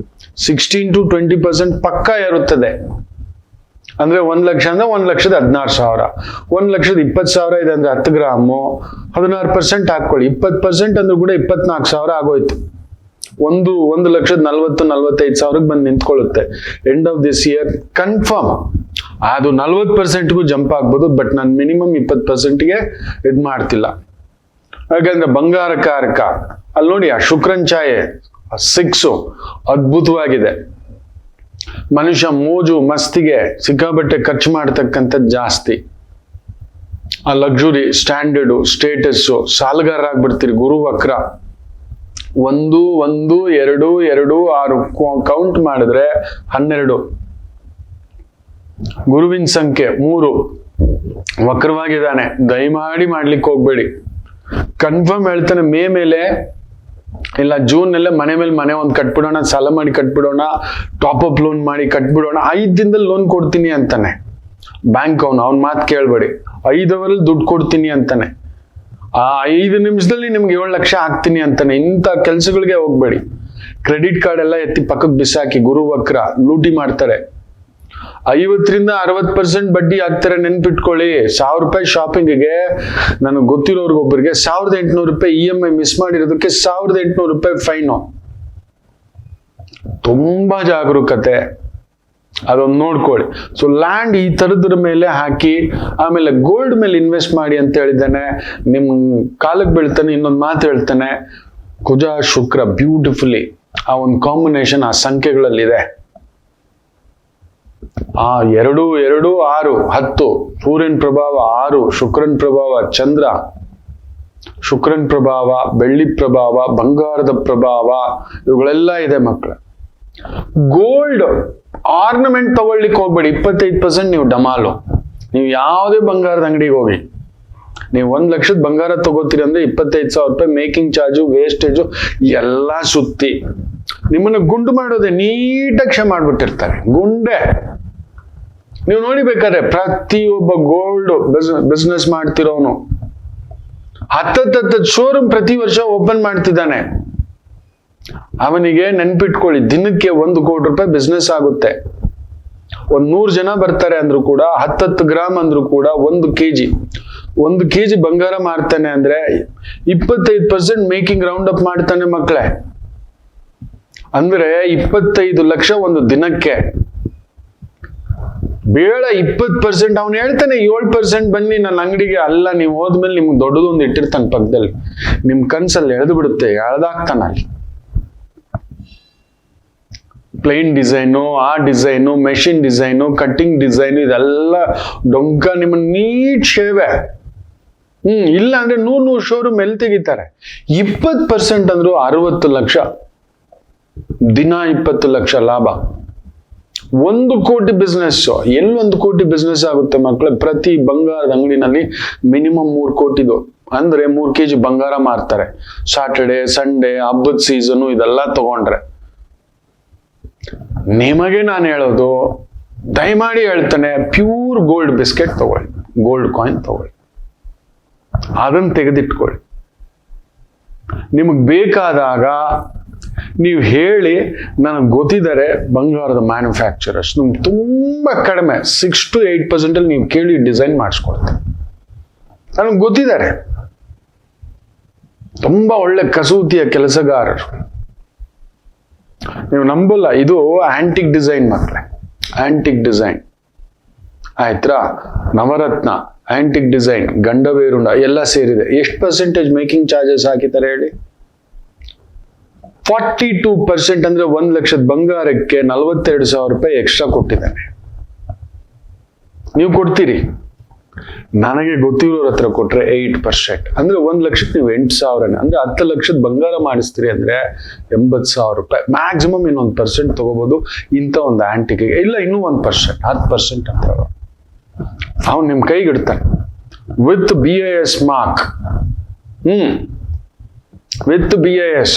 16-20% ಪಕ್ಕ ಏರುತ್ತದೆ. ಅಂದ್ರೆ 1 ಲಕ್ಷ ಅಂದ್ರೆ 1,16,000. 1,20,000 ಇದೆ ಅಂದ್ರೆ 10 ಗ್ರಾಮು 16% ಹಾಕೊಳ್ಳಿ. 20% ಅಂದ್ರೂ ಕೂಡ 24,000 ಆಗೋಯ್ತು. 1,40,000-45,000 ಬಂದು ನಿಂತ್ಕೊಳ್ಳುತ್ತೆ. End of this year confirm. ಅದು 40%ಗೂ ಜಂಪ್ ಆಗ್ಬೋದು, ಬಟ್ ನಾನು ಮಿನಿಮಮ್ 20%ಗೆ ಇದು ಮಾಡ್ತಿಲ್ಲ. ಯಾಕಂದ್ರೆ ಬಂಗಾರ ಕಾರಕ ಅಲ್ಲಿ ನೋಡಿ, ಆ ಶುಕ್ರನ್ ಛಾಯೆ 6 ಅದ್ಭುತವಾಗಿದೆ. ಮನುಷ್ಯ ಮೋಜು ಮಸ್ತಿಗೆ ಸಿಕ್ಕಾಬಟ್ಟೆ ಖರ್ಚು ಮಾಡ್ತಕ್ಕಂಥದ್ದು ಜಾಸ್ತಿ. ಆ ಲಕ್ಸುರಿ, ಸ್ಟ್ಯಾಂಡರ್ಡು, ಸ್ಟೇಟಸ್ಸು, ಸಾಲಗಾರ ಆಗ್ಬಿಡ್ತೀರಿ. ಗುರು ವಕ್ರ 1, 1, 2, 2, 6 ಕೌಂಟ್ ಮಾಡಿದ್ರೆ 12. ಗುರುವಿನ ಸಂಖ್ಯೆ 3 ವಕ್ರವಾಗಿದ್ದಾನೆ. ದಯಮಾಡಿ ಮಾಡ್ಲಿಕ್ಕೆ ಹೋಗ್ಬೇಡಿ. ಕನ್ಫರ್ಮ್ ಹೇಳ್ತಾನೆ, ಮೇ ಮೇಲೆ ಇಲ್ಲ ಜೂನ್ ನಲ್ಲೇ ಮನೆ ಮೇಲೆ ಮನೆ ಒಂದು ಕಟ್ಬಿಡೋಣ, ಸಾಲ ಮಾಡಿ ಕಟ್ಬಿಡೋಣ, ಟಾಪ್ ಅಪ್ ಲೋನ್ ಮಾಡಿ ಕಟ್ಬಿಡೋಣ. 5 ದಿನದಲ್ಲಿ ಲೋನ್ ಕೊಡ್ತೀನಿ ಅಂತಾನೆ ಬ್ಯಾಂಕ್. ಅವನ್ ಮಾತು ಕೇಳ್ಬೇಡಿ. 5 ಅವರಲ್ಲಿ ದುಡ್ಡು ಕೊಡ್ತೀನಿ ಅಂತಾನೆ. ಆ 5 ನಿಮಿಷದಲ್ಲಿ ನಿಮ್ಗೆ 7 ಲಕ್ಷ ಹಾಕ್ತೀನಿ ಅಂತಾನೆ. ಇಂಥ ಕೆಲ್ಸಗಳಿಗೆ ಹೋಗ್ಬೇಡಿ. ಕ್ರೆಡಿಟ್ ಕಾರ್ಡ್ ಎಲ್ಲ ಎತ್ತಿ ಪಕ್ಕಕ್ಕೆ ಬಿಸಾಕಿ. ಗುರು ವಕ್ರ ಲೂಟಿ ಮಾಡ್ತಾರೆ. 50-60% ಬಡ್ಡಿ ಹಾಕ್ತಾರೆ. ನೆನ್ಪಿಟ್ಕೊಳ್ಳಿ. 1,000 ರೂಪಾಯಿ ಶಾಪಿಂಗ್ಗೆ ನನಗೆ ಗೊತ್ತಿರೋರ್ಗೊಬ್ಬರಿಗೆ 1,800 ರೂಪಾಯಿ EMI ಮಿಸ್ ಮಾಡಿರೋದಕ್ಕೆ 1,800 ರೂಪಾಯಿ ಫೈನು. ತುಂಬಾ ಜಾಗರೂಕತೆ, ಅದೊಂದು ನೋಡ್ಕೊಳ್ಳಿ. ಸೊ ಲ್ಯಾಂಡ್ ಈ ತರದ್ರ ಮೇಲೆ ಹಾಕಿ, ಆಮೇಲೆ ಗೋಲ್ಡ್ ಮೇಲೆ ಇನ್ವೆಸ್ಟ್ ಮಾಡಿ ಅಂತ ಹೇಳಿದ್ದಾನೆ. ನಿಮ್ ಕಾಲಕ್ಕೆ ಬೀಳ್ತಾನೆ. ಇನ್ನೊಂದು ಮಾತು ಹೇಳ್ತಾನೆ, ಕುಜ ಶುಕ್ರ ಬ್ಯೂಟಿಫುಲಿ ಆ ಒಂದು ಕಾಂಬಿನೇಷನ್ ಆ ಸಂಖ್ಯೆಗಳಲ್ಲಿದೆ. 2 2 6 10 ಸೂರ್ಯನ ಪ್ರಭಾವ 6 ಶುಕ್ರನ್ ಪ್ರಭಾವ ಚಂದ್ರ, ಶುಕ್ರನ್ ಪ್ರಭಾವ, ಬೆಳ್ಳಿ ಪ್ರಭಾವ, ಬಂಗಾರದ ಪ್ರಭಾವ, ಇವುಗಳೆಲ್ಲ ಇದೆ ಮಕ್ಕಳ. ಗೋಲ್ಡ್ ಆರ್ನಮೆಂಟ್ ತಗೊಳ್ಲಿಕ್ಕೆ ಹೋಗ್ಬೇಡಿ. 25% ನೀವು ಡಮಾಲು. ನೀವು ಯಾವುದೇ ಬಂಗಾರದ ಅಂಗಡಿಗೆ ಹೋಗಿ, ನೀವು 1 ಲಕ್ಷದ ಬಂಗಾರ ತಗೋತೀರಿ ಅಂದ್ರೆ 25,000 ರೂಪಾಯಿ ಮೇಕಿಂಗ್ ಚಾರ್ಜು, ವೇಸ್ಟೇಜು ಎಲ್ಲ ಸುತ್ತಿ ನಿಮ್ಮನ್ನ ಗುಂಡು ಮಾಡೋದೇ ನೀಟಾಗಿ ಮಾಡ್ಬಿಟ್ಟಿರ್ತಾರೆ. ಗುಂಡೆ ನೀವು ನೋಡಿ ಬೇಕಾದ್ರೆ ಪ್ರತಿಯೊಬ್ಬ ಗೋಲ್ಡ್ ಬಿಸ್ನೆಸ್ ಮಾಡ್ತಿರೋನು 10 ಶೋರೂಮ್ ಪ್ರತಿ ವರ್ಷ ಓಪನ್ ಮಾಡ್ತಿದ್ದಾನೆ. ಅವನಿಗೆ ನೆನ್ಪಿಟ್ಕೊಳ್ಳಿ, ದಿನಕ್ಕೆ 1 ಕೋಟಿ ರೂಪಾಯಿ ಬಿಸ್ನೆಸ್ ಆಗುತ್ತೆ. 100 ಜನ ಬರ್ತಾರೆ ಅಂದ್ರೂ ಕೂಡ 10 ಗ್ರಾಮ್ ಅಂದ್ರೂ ಕೂಡ 1 ಕೆಜಿ ಬಂಗಾರ ಮಾರ್ತಾನೆ ಅಂದ್ರೆ 25% ಮೇಕಿಂಗ್ ರೌಂಡ್ ಅಪ್ ಮಾಡ್ತಾನೆ ಮಕ್ಕಳೇ. ಅಂದ್ರೆ 25 ಲಕ್ಷ ಒಂದು ದಿನಕ್ಕೆ. ಬೇಡ 20%, ಅವನು ಹೇಳ್ತಾನೆ 7% ಬನ್ನಿ ನನ್ನ ಅಂಗಡಿಗೆ. ಅಲ್ಲ, ನೀವು ಹೋದ್ಮೇಲೆ ನಿಮ್ಗೆ ದೊಡ್ಡದೊಂದು ಇಟ್ಟಿರ್ತಾನೆ ಪಕ್ಕದಲ್ಲಿ, ನಿಮ್ ಕನ್ಸಲ್ಲಿ ಎಳೆದು ಬಿಡುತ್ತೆ, ಎಳ್ದಾಕ್ತಾನ ಅಲ್ಲಿ. ಪ್ಲೇನ್ ಡಿಸೈನು, ಆ design, machine design, cutting design, ಇದೆಲ್ಲ ಡೊಂಕ ನಿಮ್ಮ ನೀಟ್ ಶೇವೆ. ಇಲ್ಲ ಅಂದ್ರೆ 100 ಶೋರೂಮ್ ಎಲ್ಲಿ ತೆಗಿತಾರೆ. 20% ಅಂದ್ರು 60 ಲಕ್ಷ ದಿನ, 20 ಲಕ್ಷ ಲಾಭ. 1 ಕೋಟಿ ಬಿಸ್ನೆಸ್. ಎಲ್ಲಿ 1 ಕೋಟಿ ಬಿಸ್ನೆಸ್ ಆಗುತ್ತೆ ಮಕ್ಕಳೇ? ಪ್ರತಿ ಬಂಗಾರದ ಅಂಗಡಿನಲ್ಲಿ ಮಿನಿಮಮ್ 3 ಕೋಟಿದು ಅಂದ್ರೆ 3 ಕೆಜಿ ಬಂಗಾರ ಮಾರ್ತಾರೆ. ಸಾಟರ್ಡೆ, ಸಂಡೇ, ಹಬ್ಬದ ಸೀಸನು ಇದೆಲ್ಲ ತಗೊಂಡ್ರೆ. ನಿಮಗೆ ನಾನು ಹೇಳೋದು, ದಯಮಾಡಿ ಹೇಳ್ತಾನೆ, ಪ್ಯೂರ್ ಗೋಲ್ಡ್ ಬಿಸ್ಕೆಟ್ ತಗೊಳ್ಳಿ, ಗೋಲ್ಡ್ ಕಾಯಿನ್ ತಗೊಳ್ಳಿ, ಅದನ್ನು ತೆಗೆದಿಟ್ಕೊಳ್ಳಿ. ನಿಮಗೆ ಬೇಕಾದಾಗ ನೀವು ಹೇಳಿ, ನನಗೆ ಗೊತ್ತಿದ್ದಾರೆ ಬಂಗಾರದ ಮ್ಯಾನುಫ್ಯಾಕ್ಚರರ್ಸ್, ನಿಮ್ಗೆ ತುಂಬಾ ಕಡಿಮೆ 6 to 8% ಅಲ್ಲಿ ನೀವು ಕೇಳಿ ಡಿಸೈನ್ ಮಾಡಿಸ್ಕೊಡ್ತಾರೆ. ನನಗೆ ಗೊತ್ತಿದ್ದಾರೆ, ತುಂಬಾ ಒಳ್ಳೆ ಕಸೂತಿಯ ಕೆಲಸಗಾರರು. ನೀವು ನಂಬಲ್ಲ, ಇದು ಆಂಟಿಕ್ ಡಿಸೈನ್ ಮಕ್ಕಳೇ, ಆಂಟಿಕ್ ಡಿಸೈನ್ ಆಯ್ತಾ. ನವರತ್ನ, ಆಂಟಿಕ್ ಡಿಸೈನ್, ಗಂಡವೇರುಂಡ ಎಲ್ಲ ಸೇರಿದೆ. ಎಷ್ಟು ಪರ್ಸೆಂಟೇಜ್ ಮೇಕಿಂಗ್ ಚಾರ್ಜಸ್ ಹಾಕಿದ್ದಾರೆ ಹೇಳಿ? 42% ಅಂದ್ರೆ 1 ಲಕ್ಷದ ಬಂಗಾರಕ್ಕೆ 42,000 ರೂಪಾಯಿ ಎಕ್ಸ್ಟ್ರಾ ಕೊಟ್ಟಿದ್ದಾನೆ. ನೀವು ಕೊಡ್ತೀರಿ? ನನಗೆ ಗೊತ್ತಿರೋರ ಹತ್ರ ಕೊಟ್ರೆ 8% ಅಂದ್ರೆ 1 ಲಕ್ಷಕ್ಕೆ ನೀವು 8,000, ಅಂದ್ರೆ 10 ಲಕ್ಷದ ಬಂಗಾರ ಮಾಡಿಸ್ತೀರಿ ಅಂದ್ರೆ 80,000 ರೂಪಾಯಿ. ಮ್ಯಾಕ್ಸಿಮಮ್ ಇನ್ನೊಂದು % ತಗೋಬಹುದು ಇಂಥ ಒಂದು ಆಂಟಿಕ್. ಇಲ್ಲ, ಇನ್ನೂ 1%, 10% ಅಂತ ಹೇಳೋ ಅವ್ನು ನಿಮ್ ಕೈಗೆ ಇಡ್ತಾನೆ with BIS mark. With BIS.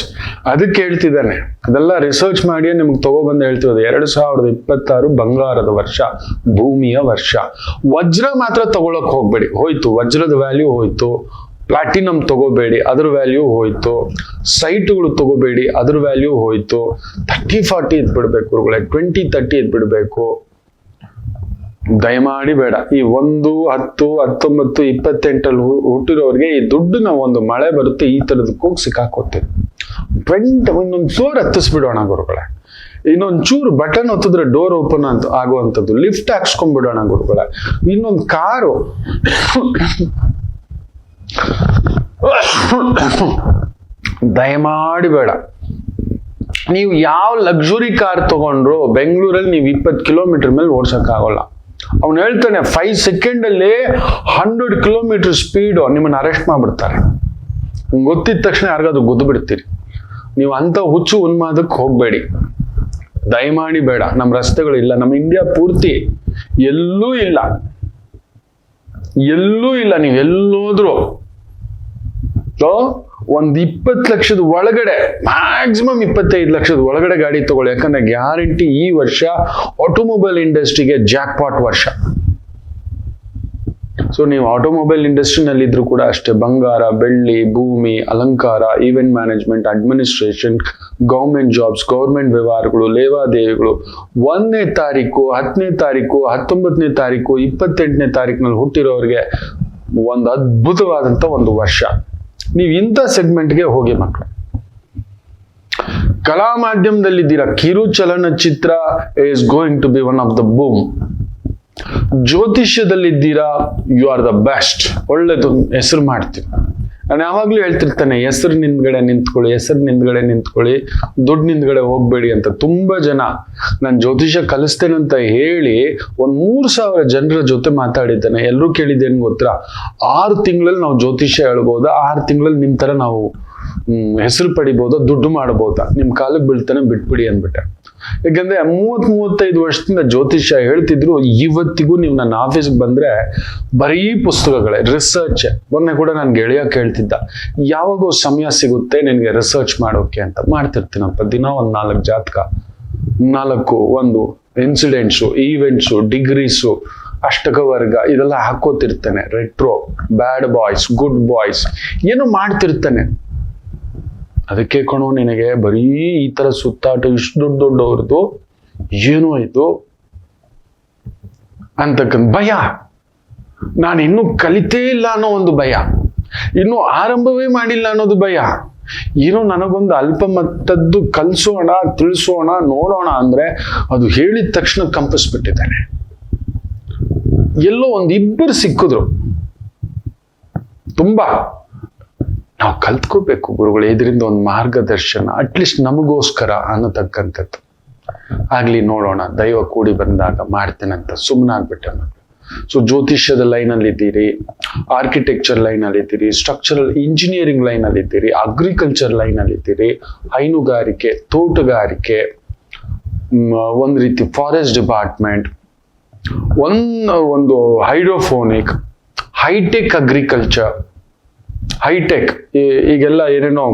ಅದಕ್ಕೆ ಹೇಳ್ತಿದ್ದಾನೆ, ಅದೆಲ್ಲ ರಿಸರ್ಚ್ ಮಾಡಿ ನಿಮ್ಗೆ ತಗೊಬಂದು ಹೇಳ್ತಿರೋದು. 2026 ಬಂಗಾರದ ವರ್ಷ, ಭೂಮಿಯ ವರ್ಷ. ವಜ್ರ ಮಾತ್ರ ತಗೊಳಕ್ ಹೋಗ್ಬೇಡಿ, ಹೋಯ್ತು ವಜ್ರದ ವ್ಯಾಲ್ಯೂ ಹೋಯ್ತು. ಪ್ಲಾಟಿನಮ್ ತಗೋಬೇಡಿ, ಅದ್ರ ವ್ಯಾಲ್ಯೂ ಹೋಯ್ತು. ಸೈಟ್ಗಳು ತಗೋಬೇಡಿ, ಅದ್ರ ವ್ಯಾಲ್ಯೂ ಹೋಯ್ತು. 30-40 ಇದ್ಬಿಡ್ಬೇಕು ಗುರುಗಳೇ, 20-30 ಇದ್ಬಿಡ್ಬೇಕು. ದಯಮಾಡಿ ಬೇಡ. ಈ 1, 10, 19, 28 ಹುಟ್ಟಿರೋರಿಗೆ ಈ ದುಡ್ಡನ್ನ ಒಂದು ಮಳೆ ಬರುತ್ತೆ, ಈ ತರದಕ್ಕೆ ಹೋಗಿ ಸಿಕ್ಕಾಕೋತೀವಿ. 20 ಇನ್ನೊಂದು ಫ್ಲೋರ್ ಹತ್ತಿಸ್ಬಿಡೋಣ ಗುರುಗಳೇ, ಇನ್ನೊಂದು ಚೂರು ಬಟನ್ ಹೊತ್ತಿದ್ರೆ ಡೋರ್ ಓಪನ್ ಅಂತ ಆಗುವಂಥದ್ದು, ಲಿಫ್ಟ್ ಹಾಕ್ಸ್ಕೊಂಡ್ಬಿಡೋಣ ಗುರುಗಳೇ, ಇನ್ನೊಂದು ಕಾರು. ದಯಮಾಡಿ ಬೇಡ. ನೀವು ಯಾವ ಲಕ್ಸುರಿ ಕಾರ್ ತಗೊಂಡ್ರು ಬೆಂಗಳೂರಲ್ಲಿ ನೀವು 20 ಕಿಲೋಮೀಟರ್ ಮೇಲೆ ಓಡ್ಸಕ್ ಆಗೋಲ್ಲ. ಅವ್ನು ಹೇಳ್ತಾನೆ 5 ಸೆಕೆಂಡಲ್ಲಿ 100 ಕಿಲೋಮೀಟರ್ ಸ್ಪೀಡು ನಿಮ್ಮನ್ನ ಅರೆಸ್ಟ್ ಮಾಡ್ಬಿಡ್ತಾರೆ. ಗೊತ್ತಿದ ತಕ್ಷಣ ಯಾರಿಗಾದ್ರು ಗೊತ್ತು ಬಿಡ್ತೀರಿ. ನೀವು ಅಂತ ಹುಚ್ಚು ಉನ್ಮಾದಕ್ಕೆ ಹೋಗ್ಬೇಡಿ, ದಯಮಾಡಿ ಬೇಡ. ನಮ್ಮ ರಸ್ತೆಗಳು ಇಲ್ಲ, ನಮ್ಮ ಇಂಡಿಯಾ ಪೂರ್ತಿ ಎಲ್ಲೂ ಇಲ್ಲ, ಎಲ್ಲೂ ಇಲ್ಲ. ನೀವು ಎಲ್ಲೋದ್ರು ಒಂದು 20 ಲಕ್ಷದ ಒಳಗಡೆ, ಮ್ಯಾಕ್ಸಿಮಮ್ 25 ಲಕ್ಷದ ಒಳಗಡೆ ಗಾಡಿ ತಗೊಳ್ಳಿ. ಯಾಕಂದ್ರೆ ಗ್ಯಾರಂಟಿ ಈ ವರ್ಷ ಆಟೋಮೊಬೈಲ್ ಇಂಡಸ್ಟ್ರಿಗೆ ಜಾಕ್ಪಾಟ್ ವರ್ಷ. ಸೊ ನೀವು ಆಟೋಮೊಬೈಲ್ ಇಂಡಸ್ಟ್ರಿನಲ್ಲಿ ಇದ್ರೂ ಕೂಡ ಅಷ್ಟೇ, ಬಂಗಾರ, ಬೆಳ್ಳಿ, ಭೂಮಿ, ಅಲಂಕಾರ, event management, administration, government jobs, government ವ್ಯವಹಾರಗಳು, ಲೇವಾದೇವಿಗಳು 1ನೇ ತಾರೀಕು, 10ನೇ ತಾರೀಕು, 19ನೇ ತಾರೀಕು, 28ನೇ ತಾರೀಕಿನಲ್ಲಿ ಹುಟ್ಟಿರೋರಿಗೆ ಒಂದು ಅದ್ಭುತವಾದಂತ ಒಂದು ವರ್ಷ. ನೀವು ಇಂಥ ಸೆಗ್ಮೆಂಟ್ಗೆ ಹೋಗಿ ಮಕ್ಕಳು. ಕಲಾ ಮಾಧ್ಯಮದಲ್ಲಿದ್ದೀರಾ, ಕಿರು ಚಲನಚಿತ್ರ is going to be one of the boom. ಜ್ಯೋತಿಷ್ಯದಲ್ಲಿದ್ದೀರಾ, ಯು ಆರ್ ದ ಬೆಸ್ಟ್, ಒಳ್ಳೆದು ಹೆಸರು ಮಾಡ್ತೀವಿ. ನಾನು ಯಾವಾಗ್ಲೂ ಹೇಳ್ತಿರ್ತಾನೆ, ಹೆಸರು ನಿಂದ್ಗಡೆ ನಿಂತ್ಕೊಳ್ಳಿ, ದುಡ್ಡು ನಿಂದ್ಗಡೆ ಹೋಗ್ಬೇಡಿ ಅಂತ. ತುಂಬಾ ಜನ ನಾನು ಜ್ಯೋತಿಷ ಕಲಿಸ್ತೇನೆ ಅಂತ ಹೇಳಿ 3,000 ಜನರ ಜೊತೆ ಮಾತಾಡಿದ್ದಾನೆ. ಎಲ್ಲರೂ ಕೇಳಿದ್ದೇನು ಗೊತ್ತಾ, 6 ತಿಂಗಳಲ್ಲಿ ನಾವು ಜ್ಯೋತಿಷ ಹೇಳ್ಬೋದಾ, 6 ತಿಂಗಳಲ್ಲಿ ನಿಮ್ ತರ ನಾವು ಹೆಸರು ಪಡಿಬೋದಾ, ದುಡ್ಡು ಮಾಡ್ಬೋದಾ, ನಿಮ್ ಕಾಲಕ್ಕೆ ಬೀಳ್ತಾನೆ, ಬಿಟ್ಬಿಡಿ ಅಂದ್ಬಿಟ್ಟೆ. ಯಾಕಂದ್ರೆ 30-35 ವರ್ಷದಿಂದ ಜ್ಯೋತಿಷ್ಯ ಹೇಳ್ತಿದ್ರು. ಇವತ್ತಿಗೂ ನೀವು ನನ್ನ ಆಫೀಸ್ಗೆ ಬಂದ್ರೆ ಬರೀ ಪುಸ್ತಕಗಳೇ, ರಿಸರ್ಚ್. ಮೊನ್ನೆ ಕೂಡ ನಾನು ಗೆಳೆಯ ಕೇಳ್ತಿದ್ದ, ಯಾವಾಗೋ ಸಮಯ ಸಿಗುತ್ತೆ ನಿನ್ಗೆ ರಿಸರ್ಚ್ ಮಾಡೋಕೆ ಅಂತ. ಮಾಡ್ತಿರ್ತೀನಪ್ಪ, ದಿನ 4 ಜಾತಕ, 1 ಇನ್ಸಿಡೆಂಟ್ಸು, ಈವೆಂಟ್ಸು, ಡಿಗ್ರೀಸು, ಅಷ್ಟಕ ವರ್ಗ ಇದೆಲ್ಲ ಹಾಕೋತಿರ್ತಾನೆ. Retro, bad boys, good boys ಏನೋ ಮಾಡ್ತಿರ್ತಾನೆ. ಅದಕ್ಕೆ ಕಣೋ ನಿನಗೆ ಬರೀ ಈ ತರ ಸುತ್ತಾಟ, ಇಷ್ಟು ದೊಡ್ಡವ್ರದ್ದು ಏನೋ ಇದು ಅಂತಕ್ಕಂಥ ಭಯ. ನಾನು ಇನ್ನೂ ಕಲಿತೇ ಇಲ್ಲ ಅನ್ನೋ ಒಂದು ಭಯ, ಇನ್ನೂ ಆರಂಭವೇ ಮಾಡಿಲ್ಲ ಅನ್ನೋದು ಭಯ. ಏನೋ ನನಗೊಂದು ಅಲ್ಪ ಮಟ್ಟದ್ದು ಕಲಿಸೋಣ, ತಿಳಿಸೋಣ, ನೋಡೋಣ ಅಂದ್ರೆ ಅದು ಹೇಳಿದ ತಕ್ಷಣ ಕಂಪಿಸ್ಬಿಟ್ಟಿದ್ದಾನೆ. ಎಲ್ಲೋ 1-2 ಸಿಕ್ಕಿದ್ರು. ತುಂಬಾ ನಾವು ಕಲ್ತ್ಕೋಬೇಕು ಗುರುಗಳು, ಇದರಿಂದ ಒಂದು ಮಾರ್ಗದರ್ಶನ, ಅಟ್ಲೀಸ್ಟ್ ನಮಗೋಸ್ಕರ ಅನ್ನತಕ್ಕಂಥದ್ದು ಆಗ್ಲಿ, ನೋಡೋಣ, ದೈವ ಕೂಡಿ ಬಂದಾಗ ಮಾಡ್ತೇನಂತ ಸುಮ್ಮನಾಗ್ಬಿಟ್ಟೆ. ಸೊ ಜ್ಯೋತಿಷ್ಯದ ಲೈನಲ್ಲಿ ಇದ್ದೀರಿ, ಆರ್ಕಿಟೆಕ್ಚರ್ ಲೈನಲ್ಲಿ ಇದ್ದೀರಿ, ಸ್ಟ್ರಕ್ಚರಲ್ ಇಂಜಿನಿಯರಿಂಗ್ ಲೈನಲ್ಲಿ ಇದ್ದೀರಿ, ಅಗ್ರಿಕಲ್ಚರ್ ಲೈನಲ್ಲಿ ಇದ್ದೀರಿ, ಹೈನುಗಾರಿಕೆ, ತೋಟಗಾರಿಕೆ, ಒಂದು ರೀತಿ ಫಾರೆಸ್ಟ್ ಡಿಪಾರ್ಟ್ಮೆಂಟ್, ಒಂದು ಹೈಡ್ರೋಫೋನಿಕ್, ಹೈಟೆಕ್ ಅಗ್ರಿಕಲ್ಚರ್, ಹೈಟೆಕ್ ಈಗೆಲ್ಲ ಏನೇನೋ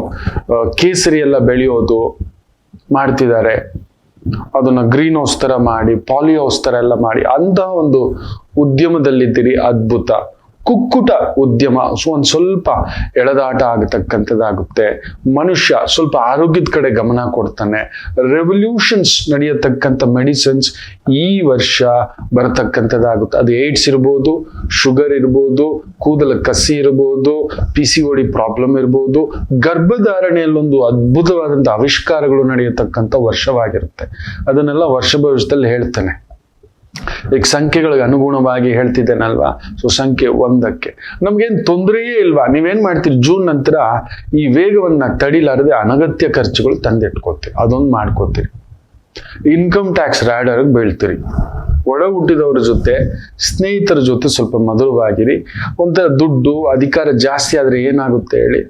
ಕೇಸರಿ ಎಲ್ಲ ಬೆಳೆಯೋದು ಮಾಡ್ತಿದ್ದಾರೆ, ಅದನ್ನ ಗ್ರೀನ್ ಹೌಸ್ ತರ ಮಾಡಿ, ಪಾಲಿ ಹೌಸ್ ತರ ಎಲ್ಲ ಮಾಡಿ, ಅಂತ ಒಂದು ಉದ್ಯಮದಲ್ಲಿದ್ದೀರಿ. ಅದ್ಭುತ. ಕುಕ್ಕುಟ ಉದ್ಯಮ ಒಂದ್ ಸ್ವಲ್ಪ ಎಳೆದಾಟ ಆಗತಕ್ಕಂಥದ್ದಾಗುತ್ತೆ. ಮನುಷ್ಯ ಸ್ವಲ್ಪ ಆರೋಗ್ಯದ ಕಡೆ ಗಮನ ಕೊಡ್ತಾನೆ. ರೆವಲ್ಯೂಷನ್ಸ್ ನಡೆಯತಕ್ಕಂಥ ಮೆಡಿಸಿನ್ಸ್ ಈ ವರ್ಷ ಬರತಕ್ಕಂಥದ್ದಾಗುತ್ತೆ. ಅದು ಏಡ್ಸ್ ಇರ್ಬೋದು, ಶುಗರ್ ಇರ್ಬೋದು, ಕೂದಲ ಕಸಿ ಇರ್ಬೋದು, PCOD ಪ್ರಾಬ್ಲಮ್ ಇರ್ಬೋದು, ಗರ್ಭಧಾರಣೆಯಲ್ಲೊಂದು ಅದ್ಭುತವಾದಂಥ ಆವಿಷ್ಕಾರಗಳು ನಡೆಯತಕ್ಕಂಥ ವರ್ಷವಾಗಿರುತ್ತೆ. ಅದನ್ನೆಲ್ಲ ವರ್ಷ ಭವಿಷ್ಯದಲ್ಲಿ ಹೇಳ್ತಾನೆ. ಈಗ ಸಂಖ್ಯೆಗಳಿಗೆ ಅನುಗುಣವಾಗಿ ಹೇಳ್ತಿದ್ದೇನಲ್ವಾ. ಸೊ ಸಂಖ್ಯೆ 1ಕ್ಕೆ ನಮ್ಗೇನು ತೊಂದರೆಯೇ ಇಲ್ವಾ. ನೀವೇನ್ ಮಾಡ್ತೀರಿ, ಜೂನ್ ನಂತರ ಈ ವೇಗವನ್ನ ತಡಿಲಾರದೆ ಅನಗತ್ಯ ಖರ್ಚುಗಳು ತಂದಿಟ್ಕೋತೀರಿ, ಅದೊಂದು ಮಾಡ್ಕೋತೀರಿ. ಇನ್ಕಮ್ ಟ್ಯಾಕ್ಸ್ ರ್ಯಾಡರ್ಗೆ ಬೀಳ್ತೀರಿ. ಒಡ ಹುಟ್ಟಿದವ್ರ ಜೊತೆ, ಸ್ನೇಹಿತರ ಜೊತೆ ಸ್ವಲ್ಪ ಮಧುರವಾಗಿರಿ. ಒಂಥರ ದುಡ್ಡು ಅಧಿಕಾರ ಜಾಸ್ತಿ ಆದ್ರೆ ಏನಾಗುತ್ತೆ ಹೇಳಿ,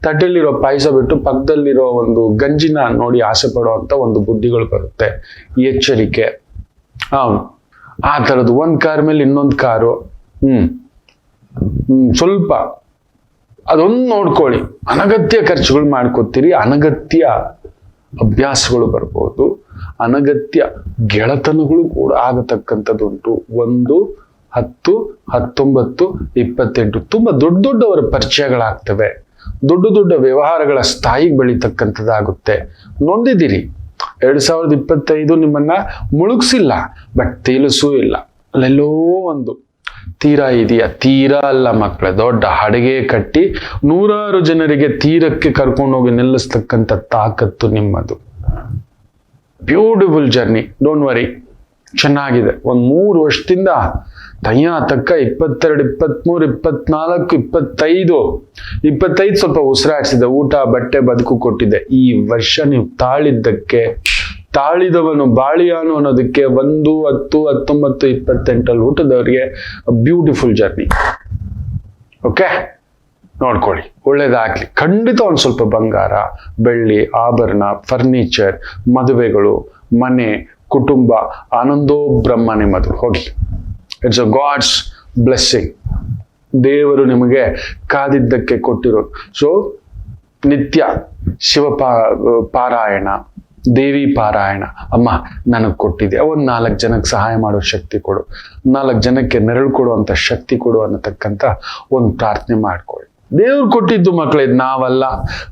ತಟ್ಟೆಲಿರೋ ಪಾಯಸ ಬಿಟ್ಟು ಪಕ್ಕದಲ್ಲಿರೋ ಒಂದು ಗಂಜಿನ ನೋಡಿ ಆಸೆ ಪಡುವಂತ ಒಂದು ಬುದ್ಧಿಗಳು ಬರುತ್ತೆ. ಎಚ್ಚರಿಕೆ. ಆ ಥರದ್ದು ಒಂದು ಕಾರ್ ಮೇಲೆ ಇನ್ನೊಂದು ಕಾರು, ಸ್ವಲ್ಪ ಅದೊಂದು ನೋಡ್ಕೊಳ್ಳಿ. ಅನಗತ್ಯ ಖರ್ಚುಗಳು ಮಾಡ್ಕೋತೀರಿ, ಅನಗತ್ಯ ಅಭ್ಯಾಸಗಳು ಬರ್ಬೋದು, ಅನಗತ್ಯ ಗೆಳತನಗಳು ಕೂಡ ಆಗತಕ್ಕಂಥದ್ದುಂಟು. 1, 10, 19, 28 ತುಂಬಾ ದೊಡ್ಡವರ ಪರಿಚಯಗಳಾಗ್ತವೆ. ದೊಡ್ಡ ವ್ಯವಹಾರಗಳ ಸ್ಥಾಯಿಗೆ ಬೆಳೀತಕ್ಕಂಥದ್ದಾಗುತ್ತೆ. ನೊಂದಿದ್ದೀರಿ. 2025 ನಿಮ್ಮನ್ನ ಮುಳುಗಿಸಿಲ್ಲ, ಬಟ್ ತೇಲಿಸೂ ಇಲ್ಲ. ಅಲ್ಲೆಲ್ಲೋ ಒಂದು ತೀರ ಇದೆಯಾ? ತೀರಾ ಅಲ್ಲ ಮಕ್ಕಳೇ, ದೊಡ್ಡ ಹಡಗೆ ಕಟ್ಟಿ 100 ಜನರಿಗೆ ತೀರಕ್ಕೆ ಕರ್ಕೊಂಡೋಗಿ ನಿಲ್ಲಿಸ್ತಕ್ಕಂಥ ತಾಕತ್ತು ನಿಮ್ಮದು. Beautiful journey, don't worry. ಚೆನ್ನಾಗಿದೆ. 3 ವರ್ಷದಿಂದ ತಕ್ಕ 22, 23, 24, 25 ಸ್ವಲ್ಪ ಉಸಿರಾಡಿಸಿದೆ. ಊಟ, ಬಟ್ಟೆ, ಬದುಕು ಕೊಟ್ಟಿದೆ. ಈ ವರ್ಷ ನೀವು ತಾಳಿದವನು ಬಾಳಿಯಾನು ಅನ್ನೋದಕ್ಕೆ 1, 10, 19, 28 ಹುಟ್ಟಿದವರಿಗೆ ಬ್ಯೂಟಿಫುಲ್ ಜರ್ನಿ. ಓಕೆ, ನೋಡ್ಕೊಳ್ಳಿ, ಒಳ್ಳೇದಾಗ್ಲಿ. ಖಂಡಿತ ಒಂದ್ ಸ್ವಲ್ಪ ಬಂಗಾರ, ಬೆಳ್ಳಿ, ಆಭರಣ, ಫರ್ನಿಚರ್, ಮದುವೆಗಳು, ಮನೆ, ಕುಟುಂಬ, ಆನಂದೋ ಬ್ರಹ್ಮ ನಿಮ್ಮದು. ಹೋಗಿ, ಇಟ್ಸ್ ಅ ಗಾಡ್ಸ್ ಬ್ಲೆಸ್ಸಿಂಗ್. ದೇವರು ನಿಮಗೆ ಕಾದಿದ್ದಕ್ಕೆ ಕೊಟ್ಟಿರೋದು. ಸೊ ನಿತ್ಯ ಪಾರಾಯಣ, ದೇವಿ ಪಾರಾಯಣ. ಅಮ್ಮ ನನಗೆ ಕೊಟ್ಟಿದೆ, ಒಂದು 4 ಜನಕ್ಕೆ ಸಹಾಯ ಮಾಡೋ ಶಕ್ತಿ ಕೊಡು, 4 ಜನಕ್ಕೆ ನೆರಳು ಕೊಡುವಂತ ಶಕ್ತಿ ಕೊಡು ಅನ್ನತಕ್ಕಂಥ ಒಂದು ಪ್ರಾರ್ಥನೆ ಮಾಡ್ಕೊಳ್ಳಿ. ದೇವ್ರು ಕೊಟ್ಟಿದ್ದು ಮಕ್ಕಳೇ, ನಾವಲ್ಲ,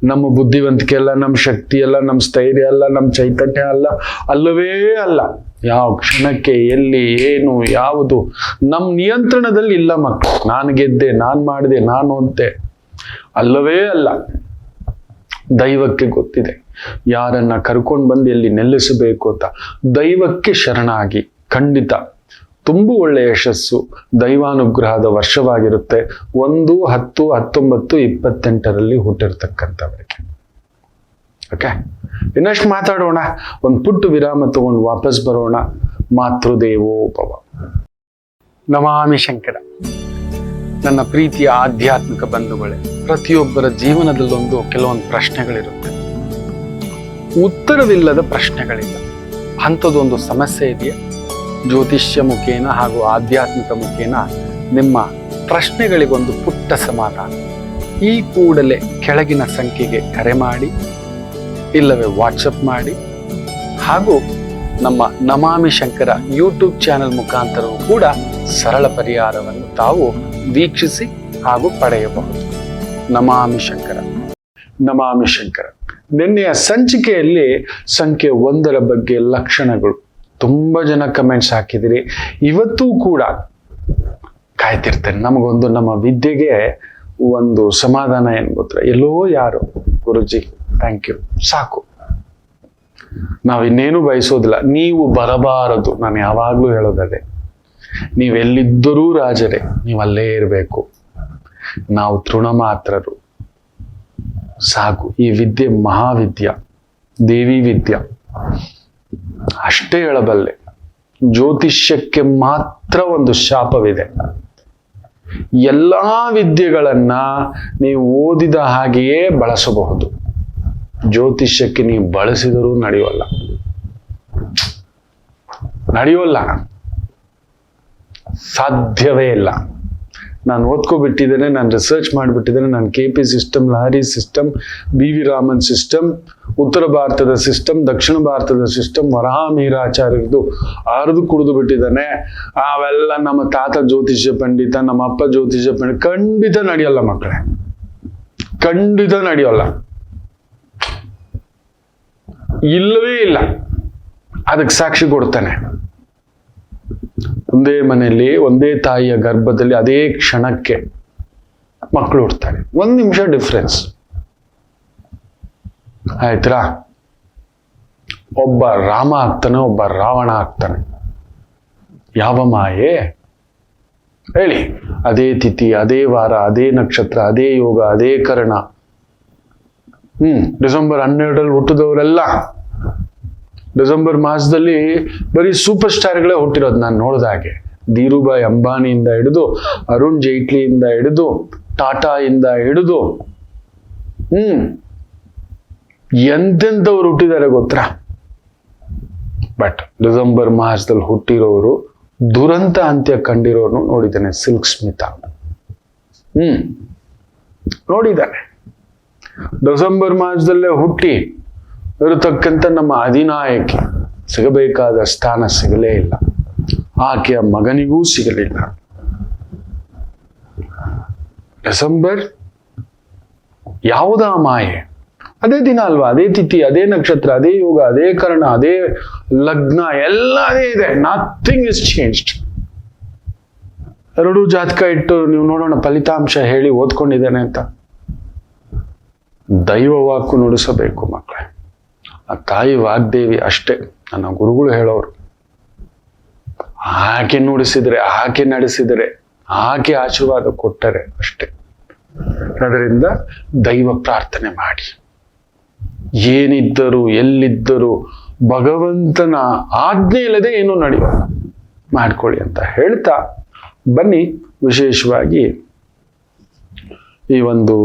ನಮ್ಮ ಬುದ್ಧಿವಂತಿಕೆ ಅಲ್ಲ, ನಮ್ಮ ಶಕ್ತಿ ಅಲ್ಲ, ನಮ್ಮ ಸ್ಥೈರ್ಯ ಅಲ್ಲ, ನಮ್ಮ ಚೈತನ್ಯ ಅಲ್ಲ, ಅಲ್ಲವೇ ಅಲ್ಲ. ಯಾವ ಕ್ಷಣಕ್ಕೆ ಎಲ್ಲಿ ಏನು ಯಾವುದು ನಮ್ಮ ನಿಯಂತ್ರಣದಲ್ಲಿ ಇಲ್ಲ ಮಕ್ಕಳು. ನಾನು ಗೆದ್ದೆ, ನಾನು ಮಾಡಿದೆ, ನಾನು ಅಂತೆ, ಅಲ್ಲವೇ ಅಲ್ಲ. ದೈವಕ್ಕೆ ಗೊತ್ತಿದೆ ಯಾರನ್ನ ಕರ್ಕೊಂಡು ಬಂದು ಎಲ್ಲಿ ನೆಲೆಸಬೇಕು ಅಂತ. ದೈವಕ್ಕೆ ಶರಣಾಗಿ ಖಂಡಿತ ತುಂಬ ಒಳ್ಳೆಯ ಯಶಸ್ಸು, ದೈವಾನುಗ್ರಹದ ವರ್ಷವಾಗಿರುತ್ತೆ. 1, 10, 19, 28ರಲ್ಲಿ ಹುಟ್ಟಿರ್ತಕ್ಕಂಥವರಿಗೆ. ಓಕೆ, ಇನ್ನಷ್ಟು ಮಾತಾಡೋಣ. ಒಂದು ಪುಟ್ಟ ವಿರಾಮ ತಗೊಂಡು ವಾಪಸ್ ಬರೋಣ. ಮಾತೃದೇವೋಭವ. ನಮಾಮಿ ಶಂಕರ. ನನ್ನ ಪ್ರೀತಿಯ ಆಧ್ಯಾತ್ಮಿಕ ಬಂಧುಗಳೇ, ಪ್ರತಿಯೊಬ್ಬರ ಜೀವನದಲ್ಲೊಂದು ಕೆಲವೊಂದು ಪ್ರಶ್ನೆಗಳಿರುತ್ತೆ. ಉತ್ತರವಿಲ್ಲದ ಪ್ರಶ್ನೆಗಳಿಲ್ಲ. ಅಂಥದ್ದೊಂದು ಸಮಸ್ಯೆ ಇದೆಯಾ? ಜ್ಯೋತಿಷ್ಯ ಮುಖೇನ ಹಾಗೂ ಆಧ್ಯಾತ್ಮಿಕ ಮುಖೇನ ನಿಮ್ಮ ಪ್ರಶ್ನೆಗಳಿಗೊಂದು ಪುಟ್ಟ ಸಮಾಧಾನ. ಈ ಕೂಡಲೇ ಕೆಳಗಿನ ಸಂಖ್ಯೆಗೆ ಕರೆ ಮಾಡಿ, ಇಲ್ಲವೇ ವಾಟ್ಸಪ್ ಮಾಡಿ, ಹಾಗೂ ನಮ್ಮ ನಮಾಮಿ ಶಂಕರ ಯೂಟ್ಯೂಬ್ ಚಾನೆಲ್ ಮುಖಾಂತರವೂ ಕೂಡ ಸರಳ ಪರಿಹಾರವನ್ನು ತಾವು ವೀಕ್ಷಿಸಿ ಹಾಗೂ ಪಡೆಯಬಹುದು. ನಮಾಮಿ ಶಂಕರ. ನಮಾಮಿ ಶಂಕರ. ನಿನ್ನೆಯ ಸಂಚಿಕೆಯಲ್ಲಿ ಸಂಖ್ಯೆ 1ರ ಬಗ್ಗೆ ಲಕ್ಷಣಗಳು ತುಂಬ ಜನ ಕಮೆಂಟ್ಸ್ ಹಾಕಿದಿರಿ. ಇವತ್ತೂ ಕೂಡ ಕಾಯ್ತಿರ್ತೇನೆ. ನಮಗೊಂದು ನಮ್ಮ ವಿದ್ಯೆಗೆ ಒಂದು ಸಮಾಧಾನ ಏನು ಗೊತ್ತಾ, ಎಲ್ಲೋ ಯಾರು ಗುರುಜಿ ಥ್ಯಾಂಕ್ ಯು ಸಾಕು, ನಾವಿನ್ನೇನು ಬಯಸೋದಿಲ್ಲ, ನೀವು ಬರಬಾರದು. ನಾನು ಯಾವಾಗಲೂ ಹೇಳೋದದೇ, ನೀವೆಲ್ಲಿದ್ದರೂ ರಾಜರೇ, ನೀವಲ್ಲೇ ಇರಬೇಕು, ನಾವು ತೃಣ ಮಾತ್ರರು, ಸಾಕು. ಈ ವಿದ್ಯೆ ಮಹಾವಿದ್ಯ, ದೇವಿ ವಿದ್ಯಾ, ಅಷ್ಟೇ ಹೇಳಬಲ್ಲೆ. ಜ್ಯೋತಿಷ್ಯಕ್ಕೆ ಮಾತ್ರ ಒಂದು ಶಾಪವಿದೆ. ಎಲ್ಲಾ ವಿದ್ಯೆಗಳನ್ನ ನೀವು ಓದಿದ ಹಾಗೆಯೇ ಬಳಸಬಹುದು, ಜ್ಯೋತಿಷ್ಯಕ್ಕೆ ನೀವು ಬಳಸಿದರೂ ನಡೆಯೋಲ್ಲ, ಸಾಧ್ಯವೇ ಇಲ್ಲ. ನಾನು ಓದ್ಕೊಬಿಟ್ಟಿದ್ದೇನೆ, ನಾನು ರಿಸರ್ಚ್ ಮಾಡಿಬಿಟ್ಟಿದ್ದೇನೆ. ನಾನು KP system, Lahari system, BV Raman system, ಉತ್ತರ ಭಾರತದ ಸಿಸ್ಟಮ್, ದಕ್ಷಿಣ ಭಾರತದ ಸಿಸ್ಟಮ್, ವರಹ ಮೀರಾಚಾರ್ಯರದು ಅರ್ದು ಕುಡಿದು ಬಿಟ್ಟಿದ್ದಾನೆ. ಅವೆಲ್ಲ ನಮ್ಮ ತಾತ ಜ್ಯೋತಿಷ್ಯ ಪಂಡಿತ, ನಮ್ಮ ಅಪ್ಪ ಜ್ಯೋತಿಷ್ಯ ಪಂಡಿತ. ಖಂಡಿತ ನಡೆಯಲ್ಲ ಮಕ್ಕಳೇ, ಖಂಡಿತ ನಡೆಯೋಲ್ಲ, ಇಲ್ಲವೇ ಇಲ್ಲ. ಅದಕ್ಕೆ ಸಾಕ್ಷಿ ಕೊಡ್ತಾನೆ. ಒಂದೇ ಮನೆಯಲ್ಲಿ ಒಂದೇ ತಾಯಿಯ ಗರ್ಭದಲ್ಲಿ ಅದೇ ಕ್ಷಣಕ್ಕೆ ಮಕ್ಕಳು ಹುಡ್ತಾರೆ. 1 ನಿಮಿಷ ಡಿಫ್ರೆನ್ಸ್ ಆಯ್ತಾ? ಒಬ್ಬ ರಾಮ ಆಗ್ತಾನೆ, ಒಬ್ಬ ರಾವಣ ಆಗ್ತಾನೆ. ಯಾವ ಮಾಯೆ ಹೇಳಿ? ಅದೇ ತಿಥಿ, ಅದೇ ವಾರ, ಅದೇ ನಕ್ಷತ್ರ, ಅದೇ ಯೋಗ, ಅದೇ ಕರ್ಣ. ಡಿಸೆಂಬರ್ 12ರಲ್ಲಿ ಹುಟ್ಟಿದವರೆಲ್ಲ ಡಿಸೆಂಬರ್ ಮಾಸದಲ್ಲಿ ಬರೀ ಸೂಪರ್ ಸ್ಟಾರ್ಗಳೇ ಹುಟ್ಟಿರೋದು ನಾನು ನೋಡಿದ ಹಾಗೆ. ಧೀರುಭಾಯ್ ಅಂಬಾನಿಯಿಂದ ಹಿಡಿದು, ಅರುಣ್ ಜೈಟ್ಲಿಯಿಂದ ಹಿಡಿದು, ಟಾಟಾ ಇಂದ ಹಿಡಿದು ಎಂತೆಂಥವ್ರು ಹುಟ್ಟಿದ್ದಾರೆ ಗೊತ್ತಾ? ಬಟ್ ಡಿಸೆಂಬರ್ ಮಾಸದಲ್ಲಿ ಹುಟ್ಟಿರೋರು ದುರಂತ ಅಂತ್ಯ ಕಂಡಿರೋರು ನೋಡಿದ್ದಾನೆ. ಸಿಲ್ಕ್ ಸ್ಮಿತಾ ನೋಡಿದ್ದಾನೆ. ಡಿಸೆಂಬರ್ ಮಾಸದಲ್ಲೇ ಹುಟ್ಟಿ ಇರತಕ್ಕಂಥ ನಮ್ಮ ಅಧಿನಾಯಕಿ ಸಿಗಬೇಕಾದ ಸ್ಥಾನ ಸಿಗಲೇ ಇಲ್ಲ, ಆಕೆಯ ಮಗನಿಗೂ ಸಿಗಲಿಲ್ಲ. ಡಿಸೆಂಬರ್ ಯಾವುದಾ ಮಾಯೆ? ಅದೇ ದಿನ ಅಲ್ವಾ, ಅದೇ ತಿಥಿ, ಅದೇ ನಕ್ಷತ್ರ, ಅದೇ ಯೋಗ, ಅದೇ ಕರ್ಣ, ಅದೇ ಲಗ್ನ, ಎಲ್ಲ ಅದೇ ಇದೆ. Nothing is changed. 2 ಜಾತಕ ಇಟ್ಟು ನೀವು ನೋಡೋಣ ಫಲಿತಾಂಶ ಹೇಳಿ ಓದ್ಕೊಂಡಿದ್ದೇನೆ ಅಂತ. ದೈವ ವಾಕು ನುಡಿಸಬೇಕು ಮಕ್ಕಳೇ. ಆ ತಾಯಿ ವಾಗ್ದೇವಿ ಅಷ್ಟೇ, ನನ್ನ ಗುರುಗಳು ಹೇಳೋರು. ಆಕೆ ನುಡಿಸಿದರೆ, ಆಕೆ ನಡೆಸಿದರೆ, ಆಕೆ ಆಶೀರ್ವಾದ ಕೊಟ್ಟರೆ ಅಷ್ಟೇ. ಅದರಿಂದ ದೈವ ಪ್ರಾರ್ಥನೆ ಮಾಡಿ, ಏನಿದ್ದರೂ ಎಲ್ಲಿದ್ದರೂ ಭಗವಂತನ ಆಜ್ಞೆ ಇಲ್ಲದೆ ಏನೂ ನಡೆಯೋಲ್ಲ, ಮಾಡ್ಕೊಳ್ಳಿ ಅಂತ ಹೇಳ್ತಾ ಬನ್ನಿ. ವಿಶೇಷವಾಗಿ ಈ ಒಂದು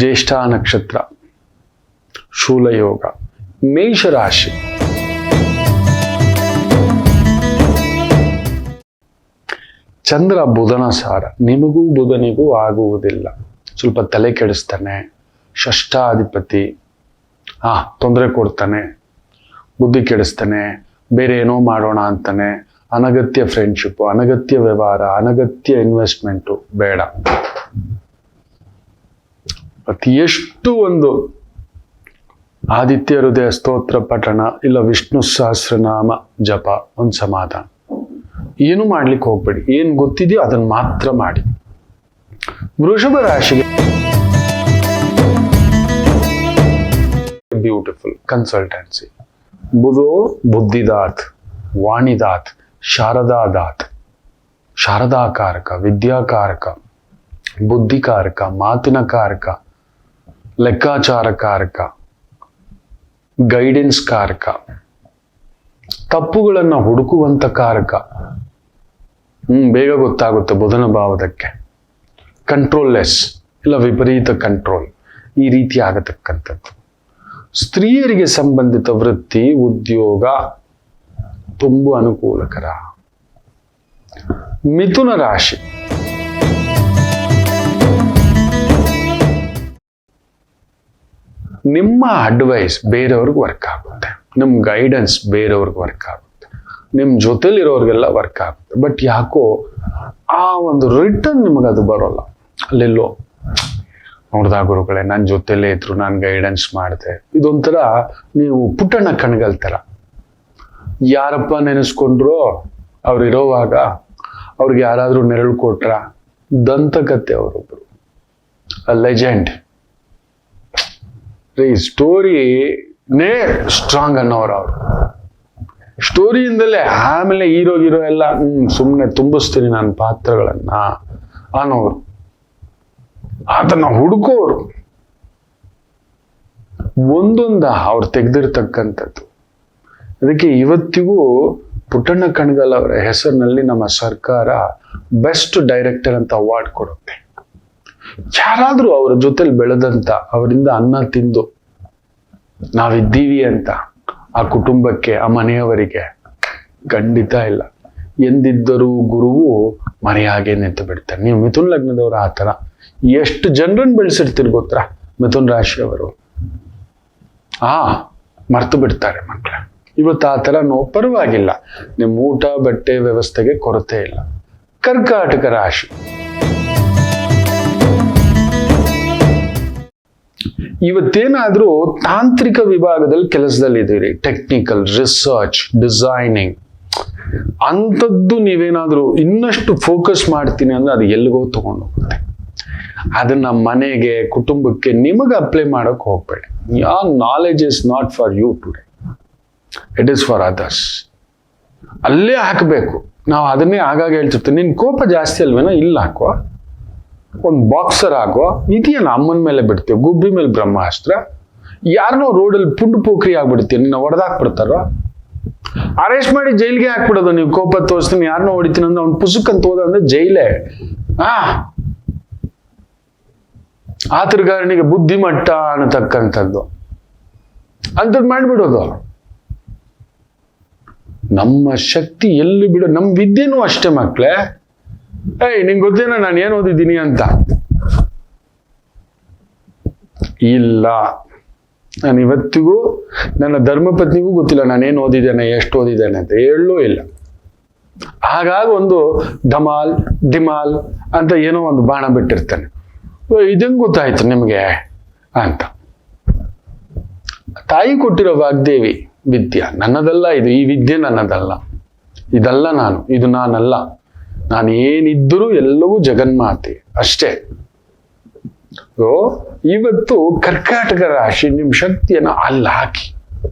ಜ್ಯೇಷ್ಠ ನಕ್ಷತ್ರ, ಶೂಲಯೋಗ, ಮೇಷರಾಶಿ. ಚಂದ್ರ ಬುಧನ ಸಾರ, ನಿಮಗೂ ಬುಧನಿಗೂ ಆಗುವುದಿಲ್ಲ. ಸ್ವಲ್ಪ ತಲೆ ಕೆಡಿಸ್ತಾನೆ, ಷಷ್ಠಾಧಿಪತಿ, ತೊಂದರೆ ಕೊಡ್ತಾನೆ, ಬುದ್ಧಿ ಕೆಡಿಸ್ತಾನೆ, ಬೇರೆ ಏನೋ ಮಾಡೋಣ ಅಂತಾನೆ. ಅನಗತ್ಯ ಫ್ರೆಂಡ್ಶಿಪ್, ಅನಗತ್ಯ ವ್ಯವಹಾರ, ಅನಗತ್ಯ ಇನ್ವೆಸ್ಟ್ಮೆಂಟು ಬೇಡ. ಅತಿ ಎಷ್ಟು ಒಂದು ಆದಿತ್ಯ ಹೃದಯ ಸ್ತೋತ್ರ ಪಠಣ, ಇಲ್ಲ ವಿಷ್ಣು ಸಹಸ್ರನಾಮ ಜಪ, ಒಂದು ಸಮಾಧಾನ. ಏನು ಮಾಡ್ಲಿಕ್ಕೆ ಹೋಗ್ಬೇಡಿ, ಏನು ಗೊತ್ತಿದೆಯೋ ಅದನ್ನು ಮಾತ್ರ ಮಾಡಿ. ವೃಷಭ ರಾಶಿಗೆ ಬ್ಯೂಟಿಫುಲ್ ಕನ್ಸಲ್ಟೆನ್ಸಿ. ಬುಧೋ ಬುದ್ಧಿದಾತ್, ವಾಣಿದಾತ್, ಶಾರದಾದಾತ್, ಶಾರದಾಕಾರಕ, ವಿದ್ಯಾಕಾರಕ, ಬುದ್ಧಿಕಾರಕ, ಮಾತಿನ ಕಾರಕ, ಲೆಕ್ಕಾಚಾರಕಾರಕ, ಗೈಡೆನ್ಸ್ ಕಾರಕ, ತಪ್ಪುಗಳನ್ನು ಹುಡುಕುವಂತ ಕಾರಕ. ಬೇಗ ಗೊತ್ತಾಗುತ್ತೆ ಬುಧನ ಭಾವದಕ್ಕೆ. ಕಂಟ್ರೋಲ್ಲೆಸ್ ಇಲ್ಲ ವಿಪರೀತ ಕಂಟ್ರೋಲ್, ಈ ರೀತಿ ಆಗತಕ್ಕಂಥದ್ದು. ಸ್ತ್ರೀಯರಿಗೆ ಸಂಬಂಧಿತ ವೃತ್ತಿ ಉದ್ಯೋಗ ತುಂಬ ಅನುಕೂಲಕರ. ಮಿಥುನ ರಾಶಿ, ನಿಮ್ಮ ಅಡ್ವೈಸ್ ಬೇರೆಯವ್ರಿಗೆ ವರ್ಕ್ ಆಗುತ್ತೆ, ನಿಮ್ಮ ಗೈಡೆನ್ಸ್ ಬೇರೆಯವ್ರಿಗೆ ವರ್ಕ್ ಆಗುತ್ತೆ, ನಿಮ್ಮ ಜೊತೆಲಿರೋರಿಗೆಲ್ಲ ವರ್ಕ್ ಆಗುತ್ತೆ. ಬಟ್ ಯಾಕೋ ಆ ಒಂದು ರಿಟರ್ನ್ ನಿಮಗದು ಬರೋಲ್ಲ. ಅಲ್ಲೆಲ್ಲೋ ನೋಡ್ದ ಗುರುಗಳೇ, ನನ್ನ ಜೊತೆಲೇ ಇದ್ರು, ನಾನು ಗೈಡೆನ್ಸ್ ಮಾಡಿದೆ. ಇದೊಂಥರ ನೀವು ಪುಟ್ಟಣ್ಣ ಕಣಗಲ್ ಥರ. ಯಾರಪ್ಪ ನೆನೆಸ್ಕೊಂಡ್ರು ಅವ್ರು ಇರೋವಾಗ ಅವ್ರಿಗೆ ಯಾರಾದ್ರೂ ನೆರಳು ಕೊಟ್ರ? ದಂತಕತೆ ಅವರೊಬ್ರು, ಲೆಜೆಂಡ್ ರೀ. ಸ್ಟೋರಿನೇ ಸ್ಟ್ರಾಂಗ್ ಅನ್ನೋರು ಅವರು. ಸ್ಟೋರಿಯಿಂದಲೇ ಆಮೇಲೆ ಹೀರೋ ಎಲ್ಲ ಸುಮ್ಮನೆ ತುಂಬಿಸ್ತೀನಿ ನಾನು ಪಾತ್ರಗಳನ್ನ ಅನ್ನೋರು, ಅದನ್ನ ಹುಡುಕೋರು. ಒಂದೊಂದ ಅವ್ರು ತೆಗೆದಿರ್ತಕ್ಕಂಥದ್ದು. ಅದಕ್ಕೆ ಇವತ್ತಿಗೂ ಪುಟ್ಟಣ್ಣ ಕಣಗಲ್ ಅವರ ಹೆಸರಿನಲ್ಲಿ ನಮ್ಮ ಸರ್ಕಾರ ಬೆಸ್ಟ್ ಡೈರೆಕ್ಟರ್ ಅಂತ ಅವಾರ್ಡ್ ಕೊಡುತ್ತೆ. ಯಾರಾದ್ರೂ ಅವರ ಜೊತೆಲಿ ಬೆಳೆದಂತ, ಅವರಿಂದ ಅನ್ನ ತಿಂದು ನಾವಿದ್ದೀವಿ ಅಂತ ಆ ಕುಟುಂಬಕ್ಕೆ, ಆ ಮನೆಯವರಿಗೆ ಖಂಡಿತ ಇಲ್ಲ. ಎಂದಿದ್ದರೂ ಗುರುವು ಮನೆಯಾಗೆ ನಿಂತು ಬಿಡ್ತಾರೆ. ನೀವು ಮಿಥುನ್ ಲಗ್ನದವರು ಆ ಥರ ಎಷ್ಟು ಜನರನ್ನು ಬೆಳೆಸಿರ್ತೀರಿ ಗೊತ್ತಾ ಮಿಥುನ್ ರಾಶಿಯವರು. ಮರ್ತು ಬಿಡ್ತಾರೆ ಮಕ್ಕಳ. ಇವತ್ತು ಆ ಥರ ಪರವಾಗಿಲ್ಲ, ನಿಮ್ಮ ಊಟ ಬಟ್ಟೆ ವ್ಯವಸ್ಥೆಗೆ ಕೊರತೆ ಇಲ್ಲ. ಕರ್ಕಾಟಕ ರಾಶಿ, ಇವತ್ತೇನಾದ್ರೂ ತಾಂತ್ರಿಕ ವಿಭಾಗದಲ್ಲಿ ಕೆಲಸದಲ್ಲಿದ್ದೀರಿ, ಟೆಕ್ನಿಕಲ್, ರಿಸರ್ಚ್, ಡಿಸೈನಿಂಗ್ ಅಂಥದ್ದು ನೀವೇನಾದ್ರೂ ಇನ್ನಷ್ಟು ಫೋಕಸ್ ಮಾಡ್ತೀನಿ ಅಂದ್ರೆ ಅದು ಎಲ್ಲಿಗೋ ತಗೊಂಡು ಹೋಗುತ್ತೆ. ಅದನ್ನ ಮನೆಗೆ, ಕುಟುಂಬಕ್ಕೆ, ನಿಮಗೆ ಅಪ್ಲೈ ಮಾಡಕ್ ಹೋಗ್ಬೇಡಿ. Your knowledge is not for you today, it is for others. ಅಲ್ಲೇ ಹಾಕಬೇಕು. ನಾವು ಅದನ್ನೇ ಆಗಾಗ ಹೇಳ್ತಿರ್ತೀವಿ, ನಿನ್ ಕೋಪ ಜಾಸ್ತಿ ಅಲ್ವೇನೋ, ಇಲ್ಲ ಹಾಕೋ, ಒಂದು ಬಾಕ್ಸರ್ ಆಗೋ, ಇದೆಯಲ್ಲ ಅಮ್ಮನ ಮೇಲೆ ಬಿಡ್ತೀವಿ, ಗುಬ್ಬಿ ಮೇಲೆ ಬ್ರಹ್ಮಾಸ್ತ್ರ. ಯಾರನ್ನೋ ರೋಡಲ್ಲಿ ಪುಂಡು ಪೋಖ್ರಿ ಆಗ್ಬಿಡ್ತೀವಿ, ನಿನ್ನ ಹೊಡೆದಾಕ್ಬಿಡ್ತಾರೋ, ಅರೆಸ್ಟ್ ಮಾಡಿ ಜೈಲ್ಗೆ ಹಾಕ್ಬಿಡೋದು. ನೀವು ಕೋಪ ತೋರಿಸ್ತೀನಿ, ಯಾರನ್ನೋ ಹೊಡಿತೀನಿ ಅಂದ್ರೆ ಅವ್ನು ಪುಸ್ತಕ ಅಂತ ಹೋದ ಅಂದ್ರೆ ಜೈಲೇ. ಆತರಗಾರನಿಗೆ ಬುದ್ಧಿಮಟ್ಟ ಅನ್ನತಕ್ಕಂಥದ್ದು ಅಂಥದ್ದು ಮಾಡ್ಬಿಡೋದು. ನಮ್ಮ ಶಕ್ತಿ ಎಲ್ಲಿ ಬಿಡೋ. ನಮ್ಮ ವಿದ್ಯೆನೂ ಅಷ್ಟೇ ಮಕ್ಳೇ. ನಿಂಗೆ ಗೊತ್ತೇನ ನಾನು ಏನು ಓದಿದ್ದೀನಿ ಅಂತ? ಇಲ್ಲ, ನಾನು ಇವತ್ತಿಗೂ ನನ್ನ ಧರ್ಮಪತ್ನಿಗೂ ಗೊತ್ತಿಲ್ಲ ನಾನೇನು ಓದಿದ್ದೇನೆ, ಎಷ್ಟು ಓದಿದ್ದೇನೆ ಅಂತ ಹೇಳಲೂ ಇಲ್ಲ. ಹಾಗಾಗಿ ಒಂದು ಢಮಾಲ್ ಡಿಮಾಲ್ ಅಂತ ಏನೋ ಒಂದು ಬಾಣ ಬಿಟ್ಟಿರ್ತಾನೆ. ಇದಂಗೆ ಗೊತ್ತಾಯ್ತು ನಿಮಗೆ ಅಂತ. ತಾಯಿ ಕೊಟ್ಟಿರೋ ವಾಗ್ದೇವಿ ವಿದ್ಯೆ ನನ್ನದಲ್ಲ, ಇದು ಈ ವಿದ್ಯೆ ನನ್ನದಲ್ಲ, ಇದಲ್ಲ ನಾನು, ಇದು ನಾನಲ್ಲ. ನಾನು ಏನಿದ್ದರೂ ಎಲ್ಲವೂ ಜಗನ್ಮಾತೆ ಅಷ್ಟೇ. ಇವತ್ತು ಕರ್ಕಾಟಕ ರಾಶಿ ನಿಮ್ಮ ಶಕ್ತಿಯನ್ನ ಅಲ್ಲಿ ಹಾಕಿ,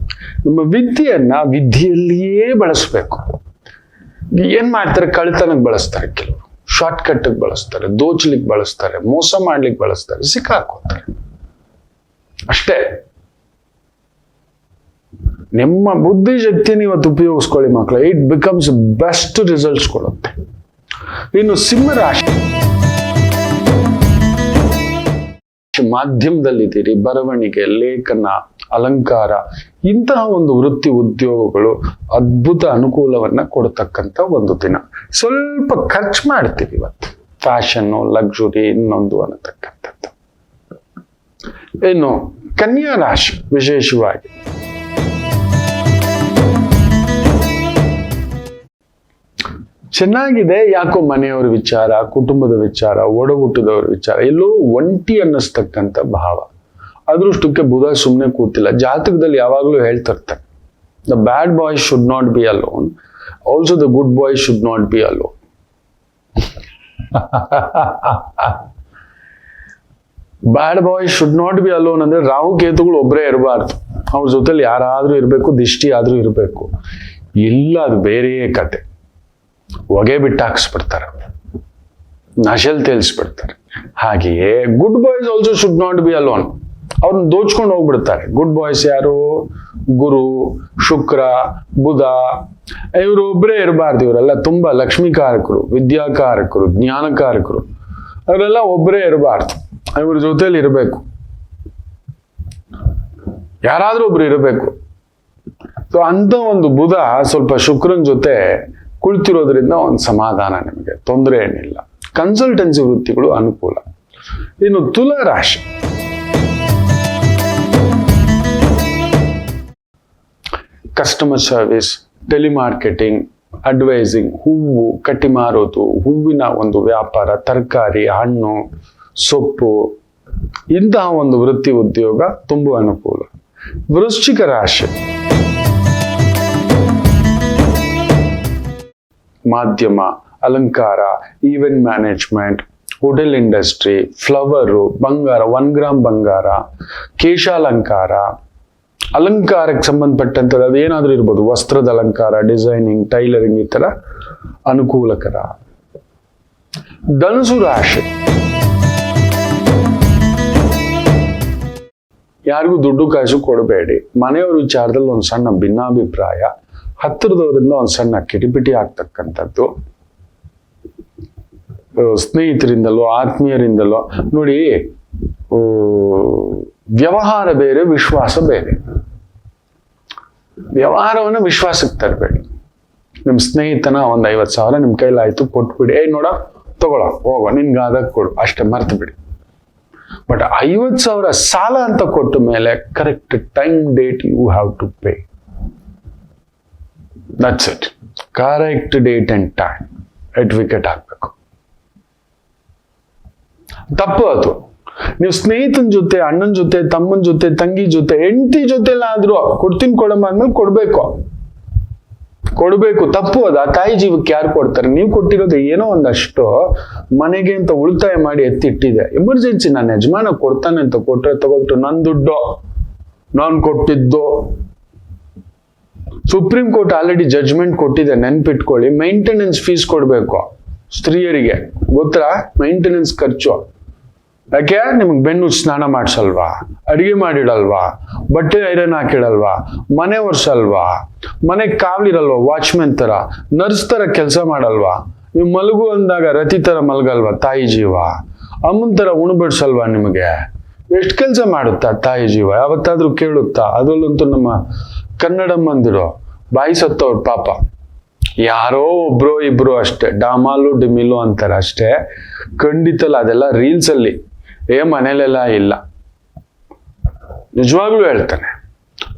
ನಿಮ್ಮ ವಿದ್ಯೆಯನ್ನ ವಿದ್ಯೆಯಲ್ಲಿಯೇ ಬಳಸಬೇಕು. ಏನ್ ಮಾಡ್ತಾರೆ? ಕಳ್ತನಕ್ಕೆ ಬಳಸ್ತಾರೆ, ಕೆಲವರು ಶಾರ್ಟ್ ಕಟ್ ಬಳಸ್ತಾರೆ, ದೋಚ್ಲಿಕ್ಕೆ ಬಳಸ್ತಾರೆ, ಮೋಸ ಮಾಡ್ಲಿಕ್ಕೆ ಬಳಸ್ತಾರೆ, ಸಿಕ್ಕಾಕೋತಾರೆ ಅಷ್ಟೇ. ನಿಮ್ಮ ಬುದ್ಧಿ ಶಕ್ತಿಯನ್ನು ಇವತ್ತು ಉಪಯೋಗಿಸ್ಕೊಳ್ಳಿ ಮಕ್ಕಳು. ಇಟ್ ಬಿಕಮ್ಸ್ ಬೆಸ್ಟ್ ರಿಸಲ್ಟ್ಸ್ ಕೊಡುತ್ತೆ. ಇನ್ನು ಸಿಂಹರಾಶಿ ಮಾಧ್ಯಮದಲ್ಲಿದ್ದೀರಿ, ಬರವಣಿಗೆ, ಲೇಖನ, ಅಲಂಕಾರ, ಇಂತಹ ಒಂದು ವೃತ್ತಿ ಉದ್ಯೋಗಗಳು ಅದ್ಭುತ ಅನುಕೂಲವನ್ನ ಕೊಡತಕ್ಕಂಥ ಒಂದು ದಿನ. ಸ್ವಲ್ಪ ಖರ್ಚು ಮಾಡ್ತೀವಿ ಇವತ್ತು, ಫ್ಯಾಷನ್ನು, ಲಕ್ಸುರಿ, ಇನ್ನೊಂದು ಅನ್ನತಕ್ಕಂಥದ್ದು. ಇನ್ನು ಕನ್ಯಾ ರಾಶಿ ವಿಶೇಷವಾಗಿ ಚೆನ್ನಾಗಿದೆ. ಯಾಕೋ ಮನೆಯವರ ವಿಚಾರ, ಕುಟುಂಬದ ವಿಚಾರ, ಒಡಹುಟ್ಟಿದವರ ವಿಚಾರ ಎಲ್ಲೋ ಒಂಟಿ ಅನ್ನಿಸ್ತಕ್ಕಂಥ ಭಾವ. ಅದೃಷ್ಟಕ್ಕೆ ಬುಧ ಸುಮ್ಮನೆ ಕೂತಿಲ್ಲ. ಜಾತಕದಲ್ಲಿ ಯಾವಾಗಲೂ ಹೇಳ್ತಿರ್ತಾರೆ, the bad boy should not be alone, also the good boy should not be alone. Bad boy should not be alone ಅಂದ್ರೆ ರಾಹು ಕೇತುಗಳು ಒಬ್ಬರೇ ಇರಬಾರ್ದು, ಅವ್ರ ಜೊತೆಲಿ ಯಾರಾದ್ರೂ ಇರಬೇಕು, ದಿಷ್ಟಿ ಆದ್ರೂ ಇರಬೇಕು. ಇಲ್ಲ, ಅದು ಬೇರೆಯೇ ಕತೆ. ಹೊಗೆ ಬಿಟ್ಟು ಹಾಕ್ಸ್ಬಿಡ್ತಾರೆ, ನಶೆಲ್ ತೇಲ್ಸ್ಬಿಡ್ತಾರೆ. ಹಾಗೆಯೇ good boys also should not be alone. ಅವ್ರನ್ನ ದೋಚ್ಕೊಂಡು ಹೋಗ್ಬಿಡ್ತಾರೆ. ಗುಡ್ ಬಾಯ್ಸ್ ಯಾರು? ಗುರು, ಶುಕ್ರ, ಬುಧ, ಇವರು ಒಬ್ಬರೇ ಇರಬಾರ್ದು. ಇವರೆಲ್ಲ ತುಂಬಾ ಲಕ್ಷ್ಮೀಕಾರಕರು, ವಿದ್ಯಾಕಾರಕರು, ಜ್ಞಾನಕಾರಕರು. ಅವರೆಲ್ಲ ಒಬ್ಬರೇ ಇರಬಾರ್ದು, ಇವ್ರ ಜೊತೆಲಿ ಇರಬೇಕು, ಯಾರಾದ್ರೂ ಒಬ್ರು ಇರಬೇಕು. ಸೊ ಅಂತ ಒಂದು ಬುಧ ಸ್ವಲ್ಪ ಶುಕ್ರನ್ ಜೊತೆ ಕುಳಿತಿರೋದ್ರಿಂದ ಒಂದು ಸಮಾಧಾನ, ನಿಮಗೆ ತೊಂದರೆ ಏನಿಲ್ಲ. ಕನ್ಸಲ್ಟೆನ್ಸಿ ವೃತ್ತಿಗಳು ಅನುಕೂಲ. ಇನ್ನು ತುಲಾ ರಾಶಿ, ಕಸ್ಟಮರ್ ಸರ್ವಿಸ್, ಟೆಲಿಮಾರ್ಕೆಟಿಂಗ್, ಅಡ್ವೈಸಿಂಗ್, ಹೂವು ಕಟ್ಟಿ ಮಾರೋದು, ಹೂವಿನ ಒಂದು ವ್ಯಾಪಾರ, ತರಕಾರಿ, ಹಣ್ಣು, ಸೊಪ್ಪು, ಇಂತಹ ಒಂದು ವೃತ್ತಿ ಉದ್ಯೋಗ ತುಂಬಾ ಅನುಕೂಲ. ವೃಶ್ಚಿಕ ರಾಶಿ, ಮಾಧ್ಯಮ, ಅಲಂಕಾರ, event management, hotel industry, flower, ಬಂಗಾರ, 1 ಗ್ರಾಮ್ ಬಂಗಾರ, ಕೇಶಾಲಂಕಾರ, ಅಲಂಕಾರಕ್ಕೆ ಸಂಬಂಧಪಟ್ಟಂಥದ್ದು ಅದೇನಾದ್ರೂ ಇರ್ಬೋದು, ವಸ್ತ್ರದ ಅಲಂಕಾರ, ಡಿಸೈನಿಂಗ್, ಟೈಲರಿಂಗ್, ಈ ತರ ಅನುಕೂಲಕರ. ಧನುಸು ರಾಶಿ, ಯಾರಿಗೂ ದುಡ್ಡು ಕಾಸು ಕೊಡಬೇಡಿ. ಮನೆಯವ್ರ ವಿಚಾರದಲ್ಲಿ ಒಂದು ಸಣ್ಣ ಭಿನ್ನಾಭಿಪ್ರಾಯ, ಹತ್ತಿರದವರಿಂದ ಒಂದು ಸಣ್ಣ ಕಿಟಿಪಿಟಿ ಆಗ್ತಕ್ಕಂಥದ್ದು, ಸ್ನೇಹಿತರಿಂದಲೋ ಆತ್ಮೀಯರಿಂದಲೋ. ನೋಡಿ, ವ್ಯವಹಾರ ಬೇರೆ, ವಿಶ್ವಾಸ ಬೇರೆ. ವ್ಯವಹಾರವನ್ನು ವಿಶ್ವಾಸಕ್ಕೆ ತರಬೇಡಿ. ನಿಮ್ ಸ್ನೇಹಿತನ ಒಂದ್ 50,000 ನಿಮ್ ಕೈಲಾಯ್ತು, ಕೊಟ್ಬಿಡಿ. ನೋಡ ತಗೊಳ್ಳೋ, ಹೋಗೋ, ನಿನ್ಗಾದ ಕೊಡು, ಅಷ್ಟೇ, ಮರ್ತು ಬಿಡಿ. ಬಟ್ 50,000 ಸಾಲ ಅಂತ ಕೊಟ್ಟ ಮೇಲೆ correct time date you have to pay. That's it. Correct date and time advocate ಆಗ್ಬೇಕು. ತಪ್ಪು ಅದು. ನೀವು ಸ್ನೇಹಿತನ ಜೊತೆ, ಅಣ್ಣನ ಜೊತೆ, ತಮ್ಮನ ಜೊತೆ, ತಂಗಿ ಜೊತೆ, ಹೆಂಡತಿ ಜೊತೆಲಾದ್ರೂ ಕೊಡ್ತೀನಿ ಕೊಡಮ್ಮ ಅಂದ್ಮೇಲೆ ಕೊಡ್ಬೇಕು. ತಪ್ಪು ಅದು. ಆ ತಾಯಿ ಜೀವಕ್ಕೆ ಯಾರು ಕೊಡ್ತಾರೆ? ನೀವು ಕೊಟ್ಟಿರೋದು ಏನೋ ಒಂದಷ್ಟು ಮನೆಗೆ ಅಂತ ಉಳಿತಾಯ ಮಾಡಿ ಎತ್ತಿಟ್ಟಿದೆ. ಎಮರ್ಜೆನ್ಸಿ ನನ್ನ ಯಜಮಾನ ಕೊಡ್ತಾನೆ ಅಂತ ಕೊಟ್ರೆ ತಗೋಬಿಟ್ಟು ನನ್ ದುಡ್ಡು, ನಾನು ಕೊಟ್ಟಿದ್ದು. ಸುಪ್ರೀಂ ಕೋರ್ಟ್ ಆಲ್ರೆಡಿ ಜಡ್ಜ್ಮೆಂಟ್ ಕೊಟ್ಟಿದೆ, ನೆನ್ಪಿಟ್ಕೊಳ್ಳಿ. ಮೈಂಟೆನೆನ್ಸ್ ಫೀಸ್ ಕೊಡ್ಬೇಕು ಸ್ತ್ರೀಯರಿಗೆ, ಗೊತ್ತಾ? ಮೈಂಟೆನೆನ್ಸ್ ಖರ್ಚು. ಯಾಕೆ? ನಿಮ್ಗೆ ಬೆನ್ನು ಸ್ನಾನ ಮಾಡ್ಸಲ್ವಾ? ಅಡಿಗೆ ಮಾಡಿಡಲ್ವಾ? ಬಟ್ಟೆ ಐರನ್ ಹಾಕಿಡಲ್ವಾ? ಮನೆ ಒರ್ಸಲ್ವಾ? ಮನೆಗೆ ಕಾವಲಿರಲ್ವಾ? ವಾಚ್ಮೆನ್ ತರ, ನರ್ಸ್ ತರ ಕೆಲಸ ಮಾಡಲ್ವಾ? ನೀವು ಮಲಗು ಅಂದಾಗ ರತಿ ತರ ಮಲಗಲ್ವಾ ತಾಯಿ ಜೀವ? ಅಮ್ಮನ ತರ ಉಣಬಡಿಸಲ್ವಾ ನಿಮಗೆ? ಎಷ್ಟು ಕೆಲಸ ಮಾಡುತ್ತಾ ತಾಯಿ ಜೀವ? ಯಾವತ್ತಾದ್ರೂ ಕೇಳುತ್ತಾ? ಅದರಲ್ಲಂತೂ ನಮ್ಮ ಕನ್ನಡಮ್ಮಂದಿರು ಬಾಯಿ ಸತ್ತವ್ರು ಪಾಪ. ಯಾರೋ ಒಬ್ರೋ ಇಬ್ರು ಅಷ್ಟೇ, ಡಾಮಾಲು ಡಿಮಿಲು ಅಂತಾರೆ ಅಷ್ಟೇ. ಖಂಡಿತಲ್ಲ, ಅದೆಲ್ಲ ರೀಲ್ಸ್ ಅಲ್ಲಿ, ಮನೇಲೆಲ್ಲ ಇಲ್ಲ. ನಿಜವಾಗ್ಲೂ ಹೇಳ್ತಾನೆ.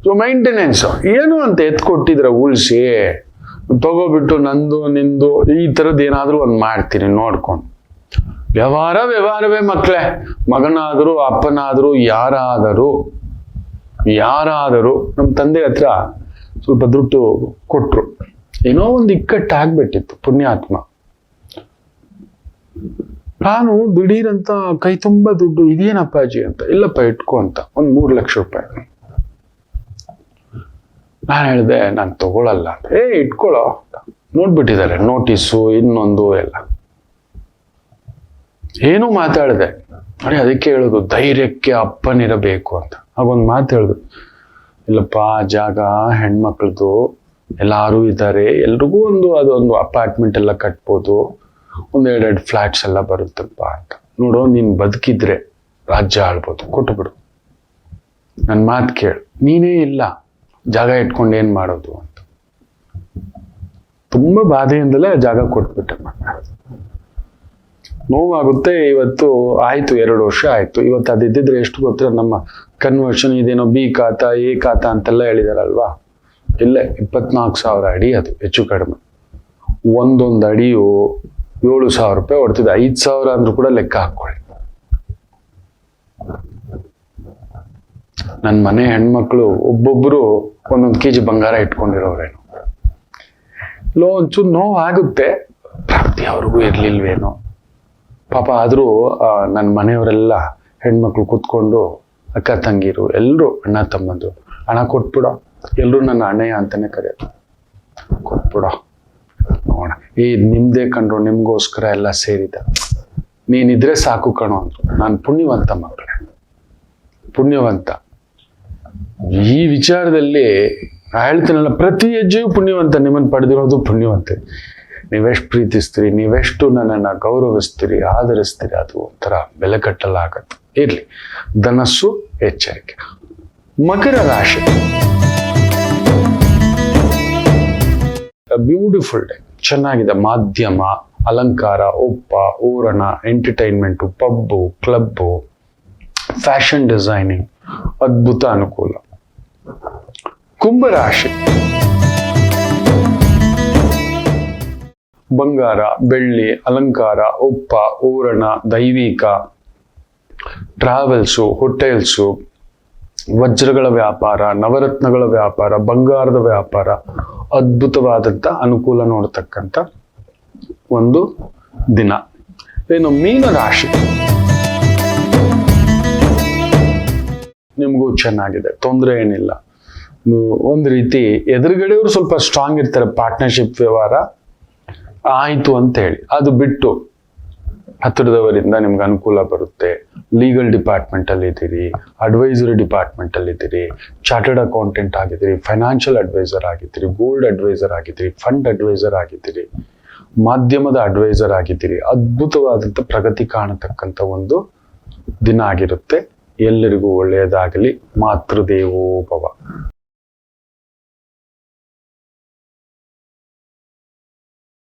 ಸೊ ಮೈಂಟೆನೆನ್ಸ್ ಏನು ಅಂತ ಎತ್ಕೊಟ್ಟಿದ್ರೆ ಉಳಿಸಿ, ತಗೋಬಿಟ್ಟು ನಂದು ನಿಂದು ಈ ತರದ್ ಏನಾದ್ರೂ ಒಂದ್ ಮಾಡ್ತೀನಿ ನೋಡ್ಕೊಂಡು. ವ್ಯವಹಾರವೇ ಮಕ್ಕಳೇ. ಮಗನಾದರೂ ಅಪ್ಪನಾದರೂ ಯಾರಾದರೂ ನಮ್ಮ ತಂದೆ ಹತ್ರ ಸ್ವಲ್ಪ ದುಡ್ಡು ಕೊಟ್ರು. ಏನೋ ಒಂದು ಇಕ್ಕಟ್ಟು ಆಗ್ಬಿಟ್ಟಿತ್ತು, ಪುಣ್ಯಾತ್ಮ. ನಾನು ದಿಢೀರಂತ ಕೈ ತುಂಬಾ ದುಡ್ಡು, ಇದೇನಪ್ಪಾಜಿ ಅಂತ. ಇಲ್ಲಪ್ಪ ಇಟ್ಕೋ ಅಂತ, 3 ಲಕ್ಷ ರೂಪಾಯಿ. ನಾನು ಹೇಳಿದೆ ನಾನು ತಗೊಳಲ್ಲ ಅಂತ. ಇಟ್ಕೊಳ್ಳೋ ಅಂತ. ನೋಡ್ಬಿಟ್ಟಿದ್ದಾರೆ ನೋಟಿಸು, ಇನ್ನೊಂದು ಎಲ್ಲ. ಏನೋ ಮಾತಾಡಿದೆ ನೋಡಿ. ಅದಕ್ಕೆ ಹೇಳುದು ಧೈರ್ಯಕ್ಕೆ ಅಪ್ಪನಿರಬೇಕು ಅಂತ. ಆಗೊಂದು ಮಾತು ಹೇಳಿದ್ರು, ಇಲ್ಲಪ್ಪ ಜಾಗ ಹೆಣ್ಮಕ್ಳದು, ಎಲ್ಲಾರು ಇದ್ದಾರೆ, ಎಲ್ರಿಗೂ ಅದೊಂದು ಅಪಾರ್ಟ್ಮೆಂಟ್ ಎಲ್ಲ ಕಟ್ಬೋದು, 1-2 ಫ್ಲಾಟ್ಸ್ ಎಲ್ಲ ಬರುತ್ತಪ್ಪ ಅಂತ. ನೋಡು, ನೀನ್ ಬದುಕಿದ್ರೆ ರಾಜ್ಯ ಆಳ್ಬೋದು, ಕೊಟ್ಟುಬಿಡು. ನನ್ನ ಮಾತು ಕೇಳು. ನೀನೇ ಇಲ್ಲ, ಜಾಗ ಇಟ್ಕೊಂಡು ಏನ್ ಮಾಡೋದು ಅಂತ. ತುಂಬಾ ಬಾಧೆಯಿಂದಲೇ ಜಾಗ ಕೊಟ್ಬಿಟ್ಟೆ. ನೋವಾಗುತ್ತೆ. ಇವತ್ತು ಆಯ್ತು, 2 ವರ್ಷ ಆಯ್ತು. ಇವತ್ತು ಅದಿದ್ದಿದ್ರೆ ಎಷ್ಟು ಗೊತ್ತಿರೋ, ನಮ್ಮ ಕನ್ವರ್ಷನ್ ಇದೇನೋ B ಖಾತಾ A ಖಾತಾ ಅಂತೆಲ್ಲ ಹೇಳಿದಾರಲ್ವಾ, ಇಲ್ಲೇ 24,000 ಅಡಿ, ಅದು ಹೆಚ್ಚು ಕಡಿಮೆ. ಒಂದೊಂದು ಅಡಿಯು 7,000 ರೂಪಾಯಿ ಹೊಡ್ತಿದ್ದೆ. 5,000 ಅಂದ್ರೂ ಕೂಡ ಲೆಕ್ಕ ಹಾಕೊಳ್ಳಿ. ನನ್ನ ಮನೆ ಹೆಣ್ಮಕ್ಳು ಒಬ್ಬೊಬ್ರು 1 kg ಬಂಗಾರ ಇಟ್ಕೊಂಡಿರೋರೇನು. ಒಂಚೂರು ನೋವು ಆಗುತ್ತೆ. ಪ್ರಾಪ್ತಿ ಅವ್ರಿಗೂ ಇರ್ಲಿಲ್ವೇನೋ ಪಾಪ. ಆದ್ರೂ ನನ್ನ ಮನೆಯವರೆಲ್ಲ ಹೆಣ್ಮಕ್ಳು ಕೂತ್ಕೊಂಡು, ಅಕ್ಕ ತಂಗಿರು ಎಲ್ರು, ಅಣ್ಣ ತಮ್ಮಂದು, ಹಣ ಕೊಟ್ಬಿಡೋ. ಎಲ್ರು ನನ್ನ ಅಣ್ಣಯ್ಯ ಅಂತಾನೆ ಕರೆಯೋದು. ಕೊಟ್ಬಿಡೋ, ಹೋಗೋಣ. ನಿಮ್ದೇ ಕಂಡ್ರು, ನಿಮ್ಗೋಸ್ಕರ ಎಲ್ಲ ಸೇರಿದ, ನೀನಿದ್ರೆ ಸಾಕು ಕಣೋ ಅಂದ್ರು. ನಾನು ಪುಣ್ಯವಂತ ಮಕ್ಕಳೇ, ಪುಣ್ಯವಂತ. ಈ ವಿಚಾರದಲ್ಲಿ ಹೇಳ್ತೀನಲ್ಲ, ಪ್ರತಿ ಹೆಜ್ಜೆಯೂ ಪುಣ್ಯವಂತ. ನಿಮ್ಮನ್ನು ಪಡೆದಿರೋದು ಪುಣ್ಯವಂತೆ. ನೀವೆಷ್ಟು ಪ್ರೀತಿಸ್ತೀರಿ, ನೀವೆಷ್ಟು ನನ್ನನ್ನು ಗೌರವಿಸ್ತೀರಿ, ಆದರಿಸ್ತೀರಿ, ಅದು ಒಂಥರ ಬೆಲೆ ಕಟ್ಟಲಾಗತ್ತೆ. ಇರ್ಲಿ, ಧನಸ್ಸು ಎಚ್ಚರಿಕೆ. ಮಕರ ರಾಶಿ, ಬ್ಯೂಟಿಫುಲ್ ಡೇ, ಚೆನ್ನಾಗಿದೆ. ಮಾಧ್ಯಮ, ಅಲಂಕಾರ, ಒಪ್ಪ, ಊರಣ, entertainment, pub, club, fashion designing, ಅದ್ಭುತ ಅನುಕೂಲ. ಕುಂಭರಾಶಿ, ಬಂಗಾರ, ಬೆಳ್ಳಿ, ಅಲಂಕಾರ, ಒಪ್ಪ, ಊರಣ, ದೈವಿಕ, ಟ್ರಾವೆಲ್ಸು, ಹೋಟೆಲ್ಸು, ವಜ್ರಗಳ ವ್ಯಾಪಾರ, ನವರತ್ನಗಳ ವ್ಯಾಪಾರ, ಬಂಗಾರದ ವ್ಯಾಪಾರ, ಅದ್ಭುತವಾದಂಥ ಅನುಕೂಲ ನೋಡ್ತಕ್ಕಂಥ ಒಂದು ದಿನ. ಏನು ಮೀನರಾಶಿ, ನಿಮಗೂ ಚೆನ್ನಾಗಿದೆ, ತೊಂದರೆ ಏನಿಲ್ಲ. ಒಂದು ರೀತಿ ಎದುರುಗಡೆಯವರು ಸ್ವಲ್ಪ ಸ್ಟ್ರಾಂಗ್ ಇರ್ತಾರೆ, ಪಾರ್ಟ್ನರ್ಶಿಪ್ ವ್ಯವಹಾರ ಆಯಿತು ಅಂತ ಹೇಳಿ. ಅದು ಬಿಟ್ಟು ಹತ್ತಿರದವರಿಂದ ನಿಮ್ಗೆ ಅನುಕೂಲ ಬರುತ್ತೆ. ಲೀಗಲ್ ಡಿಪಾರ್ಟ್ಮೆಂಟಲ್ಲಿ ಇದ್ದೀರಿ, ಅಡ್ವೈಸರಿ ಡಿಪಾರ್ಟ್ಮೆಂಟಲ್ಲಿ ಇದ್ದೀರಿ, ಚಾರ್ಟರ್ಡ್ ಅಕೌಂಟೆಂಟ್ ಆಗಿದ್ದೀರಿ, ಫೈನಾನ್ಷಿಯಲ್ ಅಡ್ವೈಸರ್ ಆಗಿದ್ದೀರಿ, ಗೋಲ್ಡ್ ಅಡ್ವೈಸರ್ ಆಗಿದ್ದೀರಿ, ಫಂಡ್ ಅಡ್ವೈಸರ್ ಆಗಿದ್ದೀರಿ, ಮಾಧ್ಯಮದ ಅಡ್ವೈಸರ್ ಆಗಿದ್ದೀರಿ. ಅದ್ಭುತವಾದಂಥ ಪ್ರಗತಿ ಕಾಣತಕ್ಕಂಥ ಒಂದು ದಿನ ಆಗಿರುತ್ತೆ. ಎಲ್ಲರಿಗೂ ಒಳ್ಳೆಯದಾಗಲಿ. ಮಾತೃದೇವೋ ಭವ.